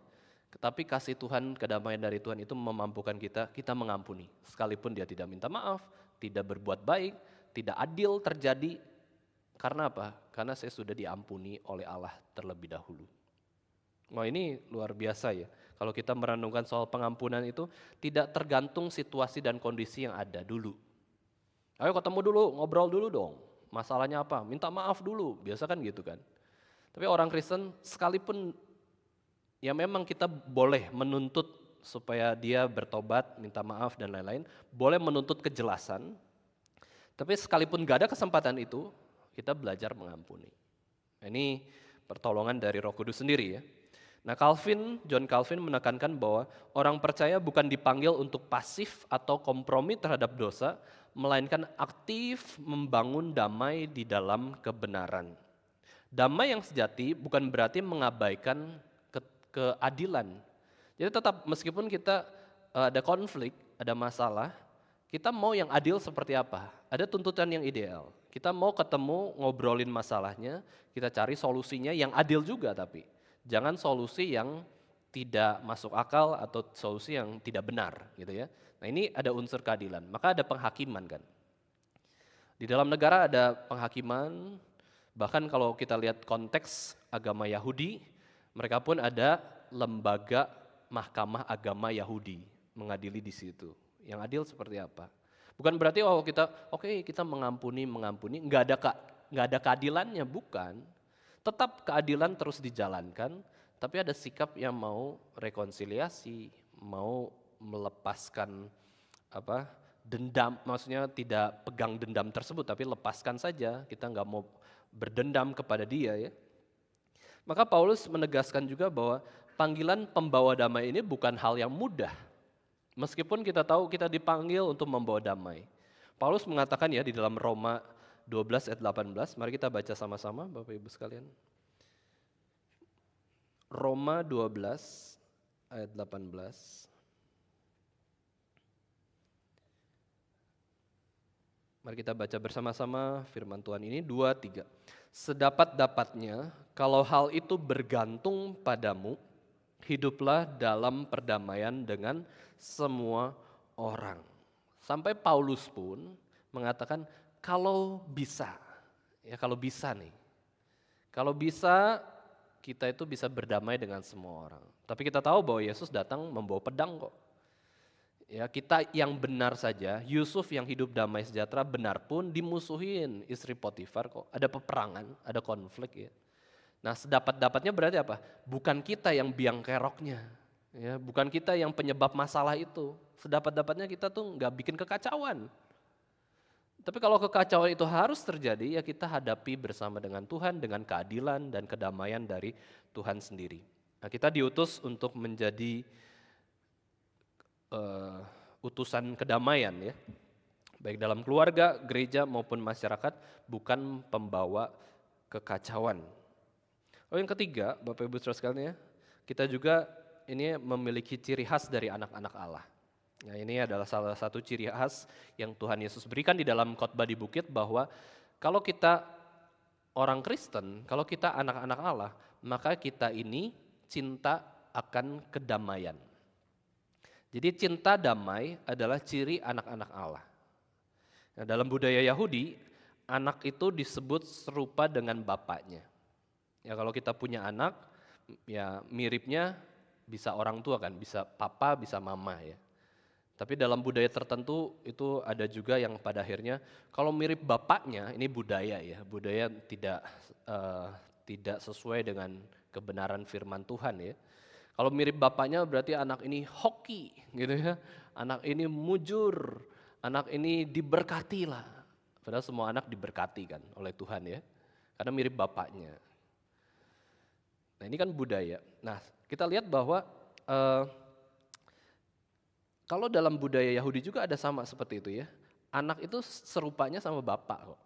Speaker 1: tetapi kasih Tuhan, kedamaian dari Tuhan itu memampukan kita mengampuni. Sekalipun dia tidak minta maaf, tidak berbuat baik, tidak adil terjadi. Karena apa? Karena saya sudah diampuni oleh Allah terlebih dahulu. Wah ini luar biasa ya. Kalau kita merenungkan soal pengampunan itu tidak tergantung situasi dan kondisi yang ada dulu. Ayo ketemu dulu, ngobrol dulu dong. Masalahnya apa? Minta maaf dulu, biasa kan gitu kan. Tapi orang Kristen sekalipun ya memang kita boleh menuntut supaya dia bertobat, minta maaf dan lain-lain. Boleh menuntut kejelasan, tapi sekalipun gak ada kesempatan itu, kita belajar mengampuni. Ini pertolongan dari Roh Kudus sendiri ya. Nah John Calvin menekankan bahwa orang percaya bukan dipanggil untuk pasif atau kompromi terhadap dosa, melainkan aktif membangun damai di dalam kebenaran. Damai yang sejati bukan berarti mengabaikan keadilan. Jadi tetap meskipun kita ada konflik, ada masalah, kita mau yang adil seperti apa? Ada tuntutan yang ideal. Kita mau ketemu, ngobrolin masalahnya, kita cari solusinya yang adil juga tapi. Jangan solusi yang tidak masuk akal atau solusi yang tidak benar gitu ya. Nah ini ada unsur keadilan, maka ada penghakiman kan. Di dalam negara ada penghakiman, bahkan kalau kita lihat konteks agama Yahudi, mereka pun ada lembaga mahkamah agama Yahudi mengadili di situ. Yang adil seperti apa? Bukan berarti kita mengampuni, nggak ada keadilannya, bukan. Tetap keadilan terus dijalankan, tapi ada sikap yang mau rekonsiliasi, mau melepaskan dendam, maksudnya tidak pegang dendam tersebut, tapi lepaskan saja, kita nggak mau berdendam kepada dia ya. Maka Paulus menegaskan juga bahwa panggilan pembawa damai ini bukan hal yang mudah. Meskipun kita tahu kita dipanggil untuk membawa damai. Paulus mengatakan ya di dalam Roma 12 ayat 18, mari kita baca sama-sama Bapak Ibu sekalian. Roma 12 ayat 18. Mari kita baca bersama-sama firman Tuhan ini, 2, 3. Sedapat-dapatnya, kalau hal itu bergantung padamu, hiduplah dalam perdamaian dengan semua orang. Sampai Paulus pun mengatakan, kalau bisa nih, kalau bisa kita itu bisa berdamai dengan semua orang. Tapi kita tahu bahwa Yesus datang membawa pedang kok. Ya, kita yang benar saja, Yusuf yang hidup damai sejahtera benar pun dimusuhin istri Potifar kok. Ada peperangan, ada konflik ya. Nah, sedapat-dapatnya berarti apa? Bukan kita yang biang keroknya. Ya, bukan kita yang penyebab masalah itu. Sedapat-dapatnya kita tuh nggak bikin kekacauan. Tapi kalau kekacauan itu harus terjadi, ya kita hadapi bersama dengan Tuhan, dengan keadilan dan kedamaian dari Tuhan sendiri. Nah, kita diutus untuk menjadi utusan kedamaian ya, baik dalam keluarga, gereja maupun masyarakat, bukan pembawa kekacauan. Oh, yang ketiga, Bapak Ibu Saudara sekalian ya, kita juga ini memiliki ciri khas dari anak-anak Allah. Nah, ini adalah salah satu ciri khas yang Tuhan Yesus berikan di dalam khotbah di bukit, bahwa kalau kita orang Kristen, kalau kita anak-anak Allah, maka kita ini cinta akan kedamaian. Jadi cinta damai adalah ciri anak-anak Allah. Nah, dalam budaya Yahudi, anak itu disebut serupa dengan bapaknya. Ya, kalau kita punya anak, ya miripnya bisa orang tua kan, bisa papa, bisa mama ya. Tapi dalam budaya tertentu itu ada juga yang pada akhirnya kalau mirip bapaknya, ini budaya ya, budaya tidak sesuai dengan kebenaran firman Tuhan ya. Kalau mirip bapaknya berarti anak ini hoki gitu ya, anak ini mujur, anak ini diberkati lah. Padahal semua anak diberkati kan oleh Tuhan ya, karena mirip bapaknya. Nah, ini kan budaya. Nah, kita lihat bahwa kalau dalam budaya Yahudi juga ada sama seperti itu ya. Anak itu serupanya sama bapak kok.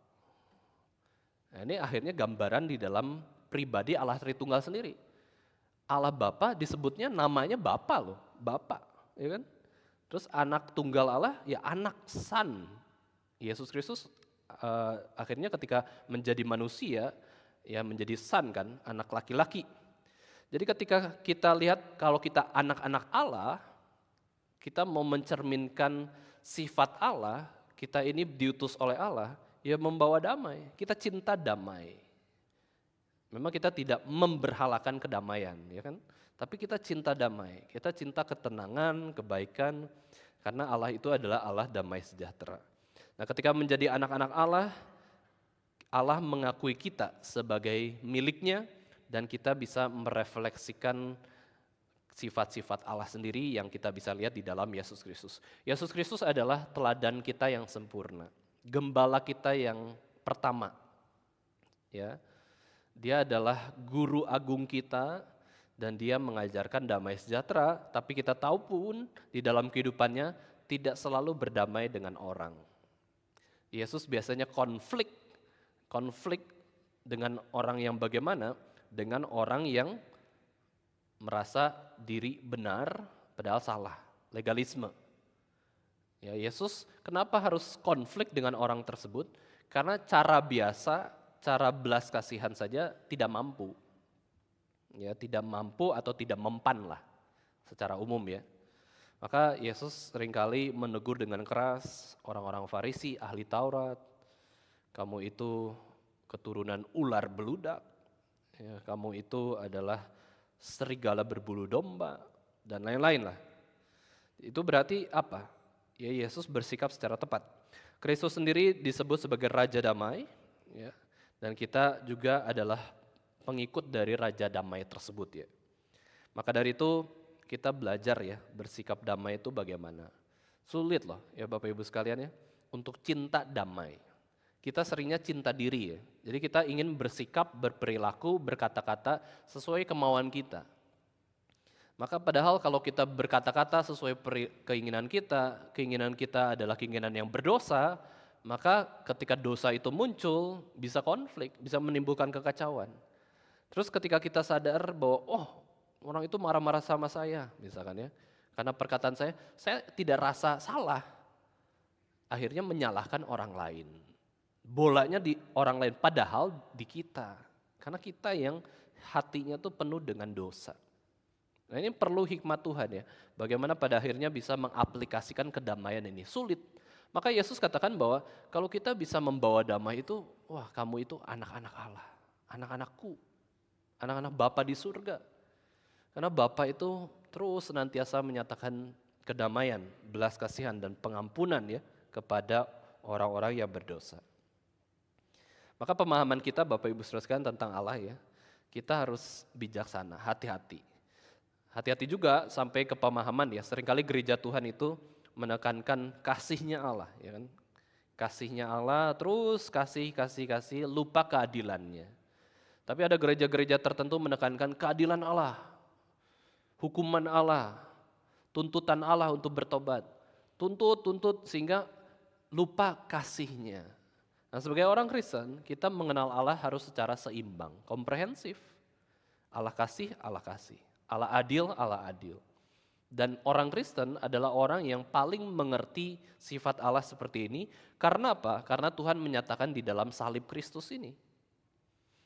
Speaker 1: Nah, ini akhirnya gambaran di dalam pribadi Allah Tritunggal sendiri. Allah Bapa disebutnya namanya Bapa loh, Bapa, ya kan? Terus anak tunggal Allah ya anak Son. Yesus Kristus akhirnya ketika menjadi manusia ya menjadi Son kan, anak laki-laki. Jadi ketika kita lihat kalau kita anak-anak Allah, kita mau mencerminkan sifat Allah, kita ini diutus oleh Allah, ya membawa damai, kita cinta damai. Memang kita tidak memberhalakan kedamaian, ya kan? Tapi kita cinta damai, kita cinta ketenangan, kebaikan, karena Allah itu adalah Allah damai sejahtera. Nah, ketika menjadi anak-anak Allah, Allah mengakui kita sebagai miliknya, dan kita bisa merefleksikan sifat-sifat Allah sendiri yang kita bisa lihat di dalam Yesus Kristus. Yesus Kristus adalah teladan kita yang sempurna, gembala kita yang pertama, ya. Dia adalah guru agung kita dan dia mengajarkan damai sejahtera, tapi kita tahu pun di dalam kehidupannya tidak selalu berdamai dengan orang. Yesus biasanya konflik dengan orang yang bagaimana? Dengan orang yang merasa diri benar padahal salah, legalisme. Ya, Yesus kenapa harus konflik dengan orang tersebut? Karena cara biasa, cara belas kasihan saja tidak mampu. Ya, tidak mampu atau tidak mempan lah secara umum ya. Maka Yesus seringkali menegur dengan keras orang-orang Farisi, ahli Taurat. Kamu itu keturunan ular beludak. Ya, kamu itu adalah serigala berbulu domba dan lain-lain lah. Itu berarti apa? Ya, Yesus bersikap secara tepat. Kristus sendiri disebut sebagai Raja Damai, ya. Dan kita juga adalah pengikut dari Raja Damai tersebut ya. Maka dari itu kita belajar ya bersikap damai itu bagaimana. Sulit loh ya Bapak Ibu sekalian ya untuk cinta damai. Kita seringnya cinta diri ya. Jadi kita ingin bersikap, berperilaku, berkata-kata sesuai kemauan kita. Maka padahal kalau kita berkata-kata sesuai keinginan kita adalah keinginan yang berdosa, maka ketika dosa itu muncul, bisa konflik, bisa menimbulkan kekacauan. Terus ketika kita sadar bahwa, oh orang itu marah-marah sama saya, misalkan ya, karena perkataan saya tidak rasa salah, akhirnya menyalahkan orang lain. Bolanya di orang lain, padahal di kita. Karena kita yang hatinya tuh penuh dengan dosa. Nah ini perlu hikmat Tuhan ya, bagaimana pada akhirnya bisa mengaplikasikan kedamaian ini, sulit. Maka Yesus katakan bahwa kalau kita bisa membawa damai itu, wah kamu itu anak-anak Allah, anak-anakku. anak-anak Bapa di surga. Karena Bapa itu terus senantiasa menyatakan kedamaian, belas kasihan dan pengampunan ya kepada orang-orang yang berdosa. Maka pemahaman kita Bapak Ibu Saudara sekalian tentang Allah ya, kita harus bijaksana, hati-hati. Hati-hati juga sampai ke pemahaman ya, seringkali gereja Tuhan itu menekankan kasihnya Allah ya kan. Kasihnya Allah terus kasih, lupa keadilannya. Tapi ada gereja-gereja tertentu menekankan keadilan Allah, hukuman Allah, tuntutan Allah untuk bertobat. Tuntut sehingga lupa kasihnya. Nah sebagai orang Kristen, kita mengenal Allah harus secara seimbang, komprehensif. Allah kasih, Allah kasih. Allah adil, Allah adil. Dan orang Kristen adalah orang yang paling mengerti sifat Allah seperti ini. Karena apa? Karena Tuhan menyatakan di dalam salib Kristus ini.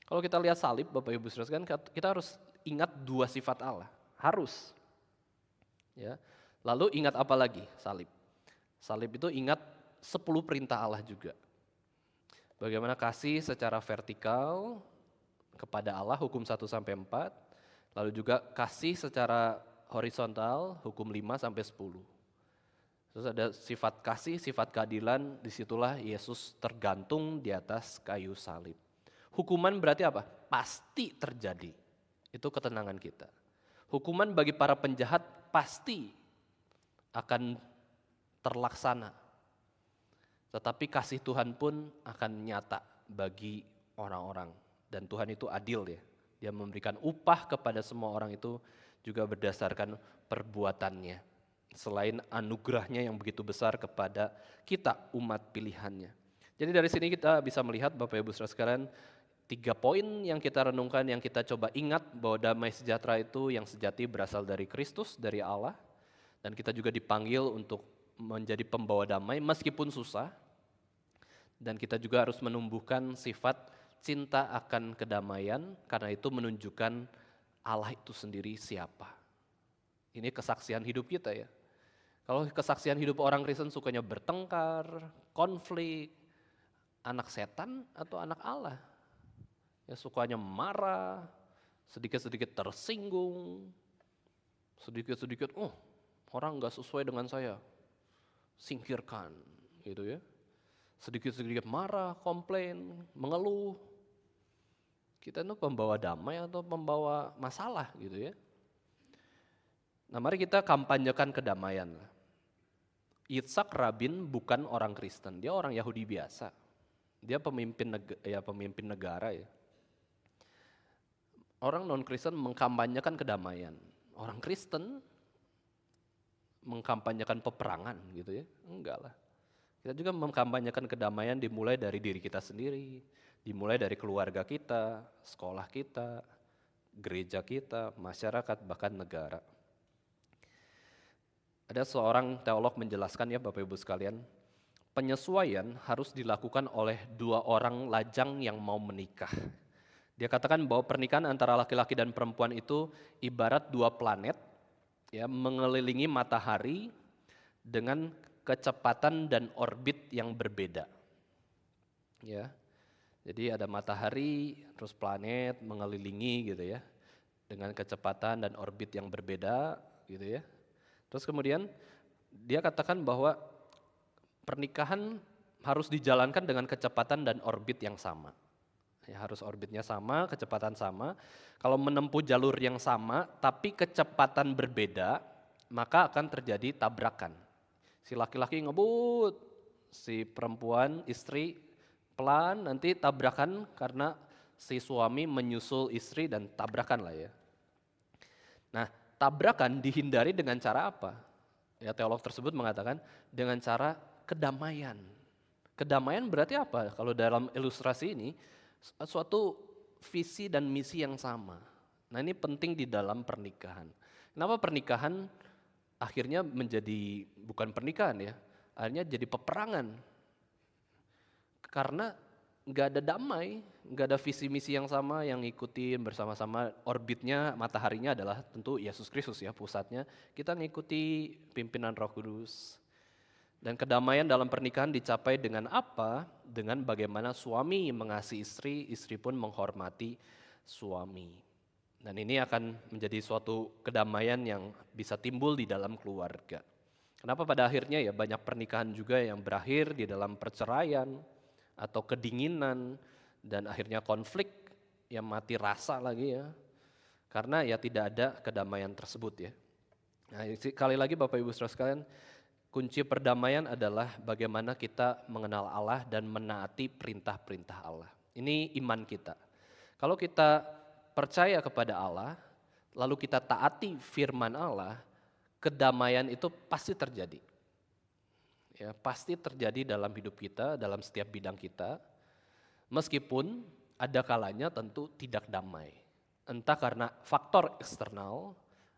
Speaker 1: Kalau kita lihat salib, Bapak Ibu Saudara sekalian, kita harus ingat dua sifat Allah. Harus. Ya. Lalu ingat apa lagi salib? Salib itu ingat 10 perintah Allah juga. Bagaimana kasih secara vertikal kepada Allah, hukum 1-4. Lalu juga kasih secara horizontal, hukum 5-10. Terus ada sifat kasih, sifat keadilan, disitulah Yesus tergantung di atas kayu salib. Hukuman berarti apa? Pasti terjadi. Itu ketenangan kita. Hukuman bagi para penjahat pasti akan terlaksana. Tetapi kasih Tuhan pun akan nyata bagi orang-orang. Dan Tuhan itu adil ya. Dia memberikan upah kepada semua orang itu juga berdasarkan perbuatannya. Selain anugerahnya yang begitu besar kepada kita umat pilihannya. Jadi dari sini kita bisa melihat Bapak Ibu Saudara sekalian, 3 poin yang kita renungkan, yang kita coba ingat bahwa damai sejahtera itu yang sejati berasal dari Kristus, dari Allah. Dan kita juga dipanggil untuk menjadi pembawa damai meskipun susah. Dan kita juga harus menumbuhkan sifat cinta akan kedamaian, karena itu menunjukkan Allah itu sendiri siapa. Ini kesaksian hidup kita ya. Kalau kesaksian hidup orang Kristen sukanya bertengkar, konflik, anak setan atau anak Allah. Ya sukanya marah, sedikit-sedikit tersinggung, sedikit-sedikit orang gak sesuai dengan saya, singkirkan gitu ya. Sedikit-sedikit marah, komplain, mengeluh. Kita itu pembawa damai atau pembawa masalah gitu ya. Nah mari kita kampanyekan kedamaian. Yitzhak Rabin bukan orang Kristen, dia orang Yahudi biasa. Dia pemimpin negara ya. Orang non-Kristen mengkampanyekan kedamaian. Orang Kristen mengkampanyekan peperangan gitu ya. Enggak lah. Kita juga mengkampanyekan kedamaian dimulai dari diri kita sendiri, dimulai dari keluarga kita, sekolah kita, gereja kita, masyarakat, bahkan negara. Ada seorang teolog menjelaskan ya Bapak Ibu sekalian, penyesuaian harus dilakukan oleh 2 orang lajang yang mau menikah. Dia katakan bahwa pernikahan antara laki-laki dan perempuan itu ibarat 2 planet ya, mengelilingi matahari dengan kecepatan dan orbit yang berbeda. Ya. Jadi ada matahari, terus planet mengelilingi gitu ya, dengan kecepatan dan orbit yang berbeda gitu ya. Terus kemudian dia katakan bahwa pernikahan harus dijalankan dengan kecepatan dan orbit yang sama. Ya, harus orbitnya sama, kecepatan sama. Kalau menempuh jalur yang sama tapi kecepatan berbeda, maka akan terjadi tabrakan. Si laki-laki ngebut, si perempuan, istri pelan, nanti tabrakan karena si suami menyusul istri dan tabrakan lah ya. Nah, tabrakan dihindari dengan cara apa? Ya, teolog tersebut mengatakan dengan cara kedamaian. Kedamaian berarti apa? Kalau dalam ilustrasi ini, suatu visi dan misi yang sama. Nah ini penting di dalam pernikahan. Kenapa pernikahan akhirnya menjadi bukan pernikahan ya, akhirnya jadi peperangan. Karena nggak ada damai, nggak ada visi misi yang sama yang ngikutin bersama-sama. Orbitnya mataharinya adalah tentu Yesus Kristus ya pusatnya. Kita ngikuti pimpinan Roh Kudus. Dan kedamaian dalam pernikahan dicapai dengan apa? Dengan bagaimana suami mengasihi istri, istri pun menghormati suami. Dan ini akan menjadi suatu kedamaian yang bisa timbul di dalam keluarga. Kenapa pada akhirnya ya banyak pernikahan juga yang berakhir di dalam perceraian atau kedinginan dan akhirnya konflik yang mati rasa lagi ya. Karena ya tidak ada kedamaian tersebut ya. Nah, sekali lagi Bapak Ibu Saudara sekalian, kunci perdamaian adalah bagaimana kita mengenal Allah dan menaati perintah-perintah Allah. Ini iman kita. Kalau kita percaya kepada Allah, lalu kita taati firman Allah, kedamaian itu pasti terjadi. Ya, pasti terjadi dalam hidup kita, dalam setiap bidang kita. Meskipun ada kalanya tentu tidak damai. Entah karena faktor eksternal,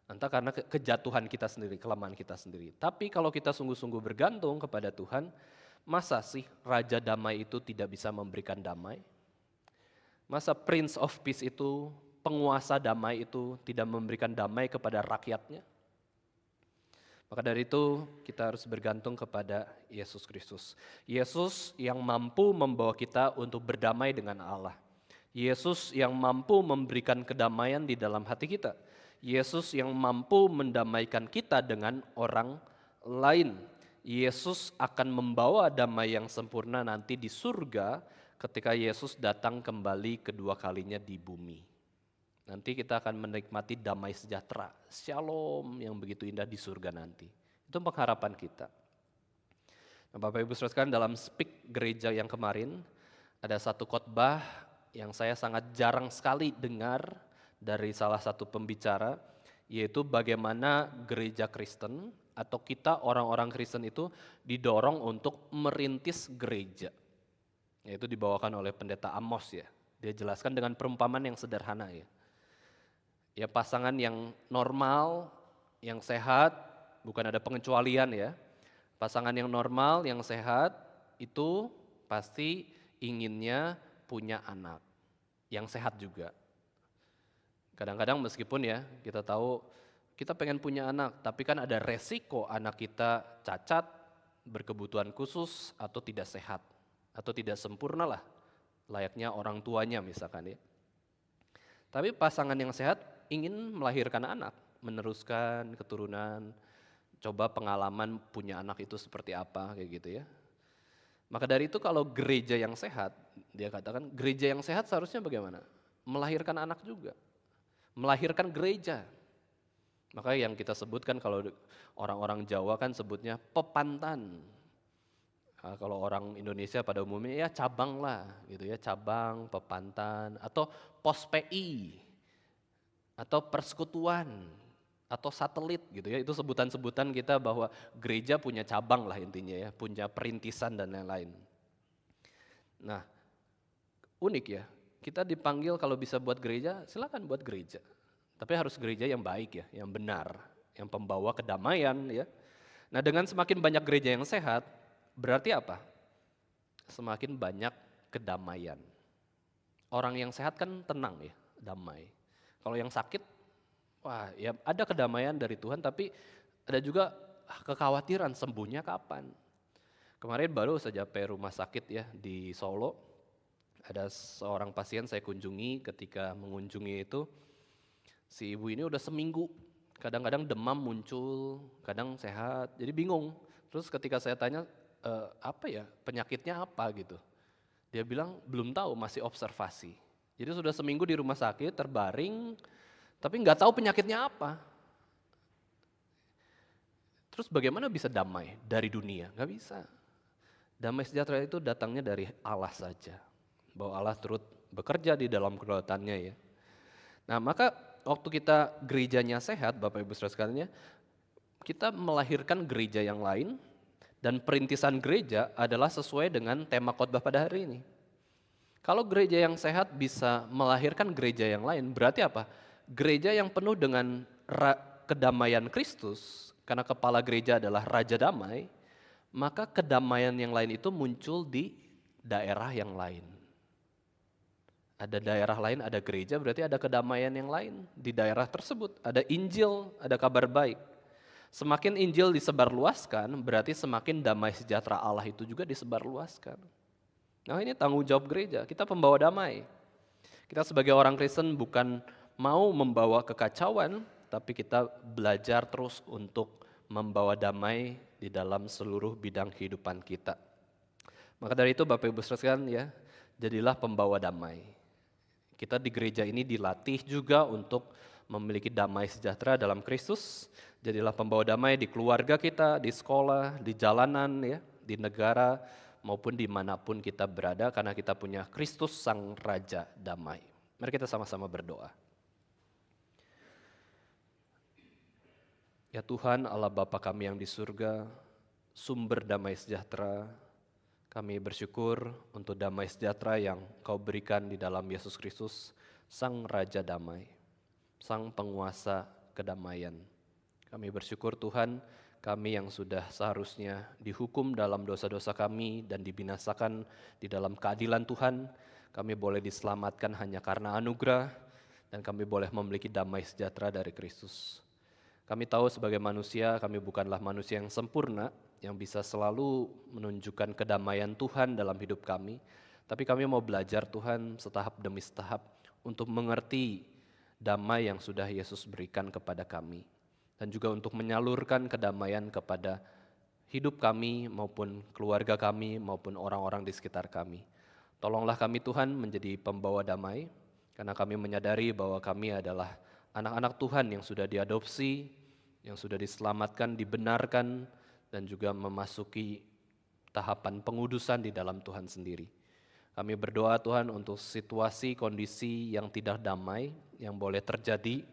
Speaker 1: entah karena kejatuhan kita sendiri, kelemahan kita sendiri. Tapi kalau kita sungguh-sungguh bergantung kepada Tuhan, masa sih Raja Damai itu tidak bisa memberikan damai? Masa Prince of Peace itu, penguasa damai itu tidak memberikan damai kepada rakyatnya? Maka dari itu kita harus bergantung kepada Yesus Kristus. Yesus yang mampu membawa kita untuk berdamai dengan Allah. Yesus yang mampu memberikan kedamaian di dalam hati kita. Yesus yang mampu mendamaikan kita dengan orang lain. Yesus akan membawa damai yang sempurna nanti di surga ketika Yesus datang kembali kedua kalinya di bumi. Nanti kita akan menikmati damai sejahtera, shalom yang begitu indah di surga nanti. Itu pengharapan kita. Nah, Bapak Ibu Saudara sekalian, dalam speak gereja yang kemarin, ada satu khotbah yang saya sangat jarang sekali dengar dari salah satu pembicara, yaitu bagaimana gereja Kristen atau kita orang-orang Kristen itu didorong untuk merintis gereja. Yaitu dibawakan oleh pendeta Amos ya. Dia jelaskan dengan perumpamaan yang sederhana ya. Ya pasangan yang normal, yang sehat, bukan ada pengecualian ya. Pasangan yang normal, yang sehat itu pasti inginnya punya anak yang sehat juga. Kadang-kadang meskipun ya kita tahu kita pengen punya anak, tapi kan ada resiko anak kita cacat, berkebutuhan khusus atau tidak sehat atau tidak sempurna lah layaknya orang tuanya misalkan ya. Tapi pasangan yang sehat ingin melahirkan anak, meneruskan keturunan, coba pengalaman punya anak itu seperti apa kayak gitu ya. Maka dari itu kalau gereja yang sehat, dia katakan gereja yang sehat seharusnya bagaimana? Melahirkan anak juga. Melahirkan gereja. Maka yang kita sebutkan kalau orang-orang Jawa kan sebutnya pepantan. Nah, kalau orang Indonesia pada umumnya ya cabang lah gitu ya, cabang, pepantan atau pos PI atau persekutuan atau satelit gitu ya. Itu sebutan-sebutan kita bahwa gereja punya cabang lah intinya ya, punya perintisan dan lain-lain. Nah, unik ya. Kita dipanggil kalau bisa buat gereja, silakan buat gereja. Tapi harus gereja yang baik ya, yang benar, yang pembawa kedamaian ya. Nah, dengan semakin banyak gereja yang sehat, berarti apa? Semakin banyak kedamaian. Orang yang sehat kan tenang ya, damai. Kalau yang sakit, wah ya ada kedamaian dari Tuhan, tapi ada juga kekhawatiran sembuhnya kapan. Kemarin baru saja rumah sakit ya di Solo. Ada seorang pasien saya kunjungi, ketika mengunjungi itu si ibu ini udah seminggu, kadang-kadang demam muncul, kadang sehat, jadi bingung. Terus ketika saya tanya, apa ya penyakitnya apa gitu, dia bilang belum tahu, masih observasi. Jadi sudah seminggu di rumah sakit, terbaring, tapi nggak tahu penyakitnya apa. Terus bagaimana bisa damai dari dunia? Nggak bisa. Damai sejahtera itu datangnya dari Allah saja. Bahwa Allah turut bekerja di dalam kedaulatannya ya. Nah maka waktu kita gerejanya sehat Bapak Ibu Saudara sekalian, kita melahirkan gereja yang lain dan perintisan gereja adalah sesuai dengan tema khotbah pada hari ini. Kalau gereja yang sehat bisa melahirkan gereja yang lain, berarti apa? Gereja yang penuh dengan kedamaian Kristus, karena kepala gereja adalah Raja Damai, maka kedamaian yang lain itu muncul di daerah yang lain. Ada daerah lain, ada gereja, berarti ada kedamaian yang lain di daerah tersebut. Ada Injil, ada kabar baik. Semakin Injil disebarluaskan, berarti semakin damai sejahtera Allah itu juga disebarluaskan. Nah ini tanggung jawab gereja, kita pembawa damai. Kita sebagai orang Kristen bukan mau membawa kekacauan, tapi kita belajar terus untuk membawa damai di dalam seluruh bidang kehidupan kita. Maka dari itu Bapak Ibu sekalian ya, jadilah pembawa damai. Kita di gereja ini dilatih juga untuk memiliki damai sejahtera dalam Kristus. Jadilah pembawa damai di keluarga kita, di sekolah, di jalanan, ya, di negara, maupun dimanapun kita berada, karena kita punya Kristus Sang Raja Damai. Mari kita sama-sama berdoa. Ya Tuhan, Allah Bapa kami yang di surga, sumber damai sejahtera, kami bersyukur untuk damai sejahtera yang Kau berikan di dalam Yesus Kristus, Sang Raja Damai, Sang Penguasa kedamaian. Kami bersyukur Tuhan, kami yang sudah seharusnya dihukum dalam dosa-dosa kami dan dibinasakan di dalam keadilan Tuhan, kami boleh diselamatkan hanya karena anugerah, dan kami boleh memiliki damai sejahtera dari Kristus. Kami tahu sebagai manusia, kami bukanlah manusia yang sempurna, yang bisa selalu menunjukkan kedamaian Tuhan dalam hidup kami. Tapi kami mau belajar Tuhan setahap demi setahap untuk mengerti damai yang sudah Yesus berikan kepada kami. Dan juga untuk menyalurkan kedamaian kepada hidup kami maupun keluarga kami maupun orang-orang di sekitar kami. Tolonglah kami Tuhan menjadi pembawa damai, karena kami menyadari bahwa kami adalah anak-anak Tuhan yang sudah diadopsi, yang sudah diselamatkan, dibenarkan, dan juga memasuki tahapan pengudusan di dalam Tuhan sendiri. Kami berdoa Tuhan untuk situasi, kondisi yang tidak damai, yang boleh terjadi,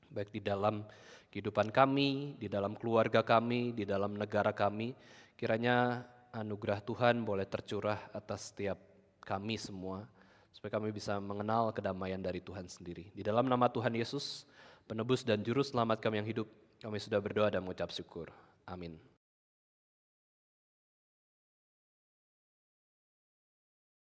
Speaker 1: baik di dalam kehidupan kami, di dalam keluarga kami, di dalam negara kami. Kiranya anugerah Tuhan boleh tercurah atas setiap kami semua, supaya kami bisa mengenal kedamaian dari Tuhan sendiri. Di dalam nama Tuhan Yesus, Penebus dan Juru Selamat kami yang hidup, kami sudah berdoa dan mengucap syukur. Amin.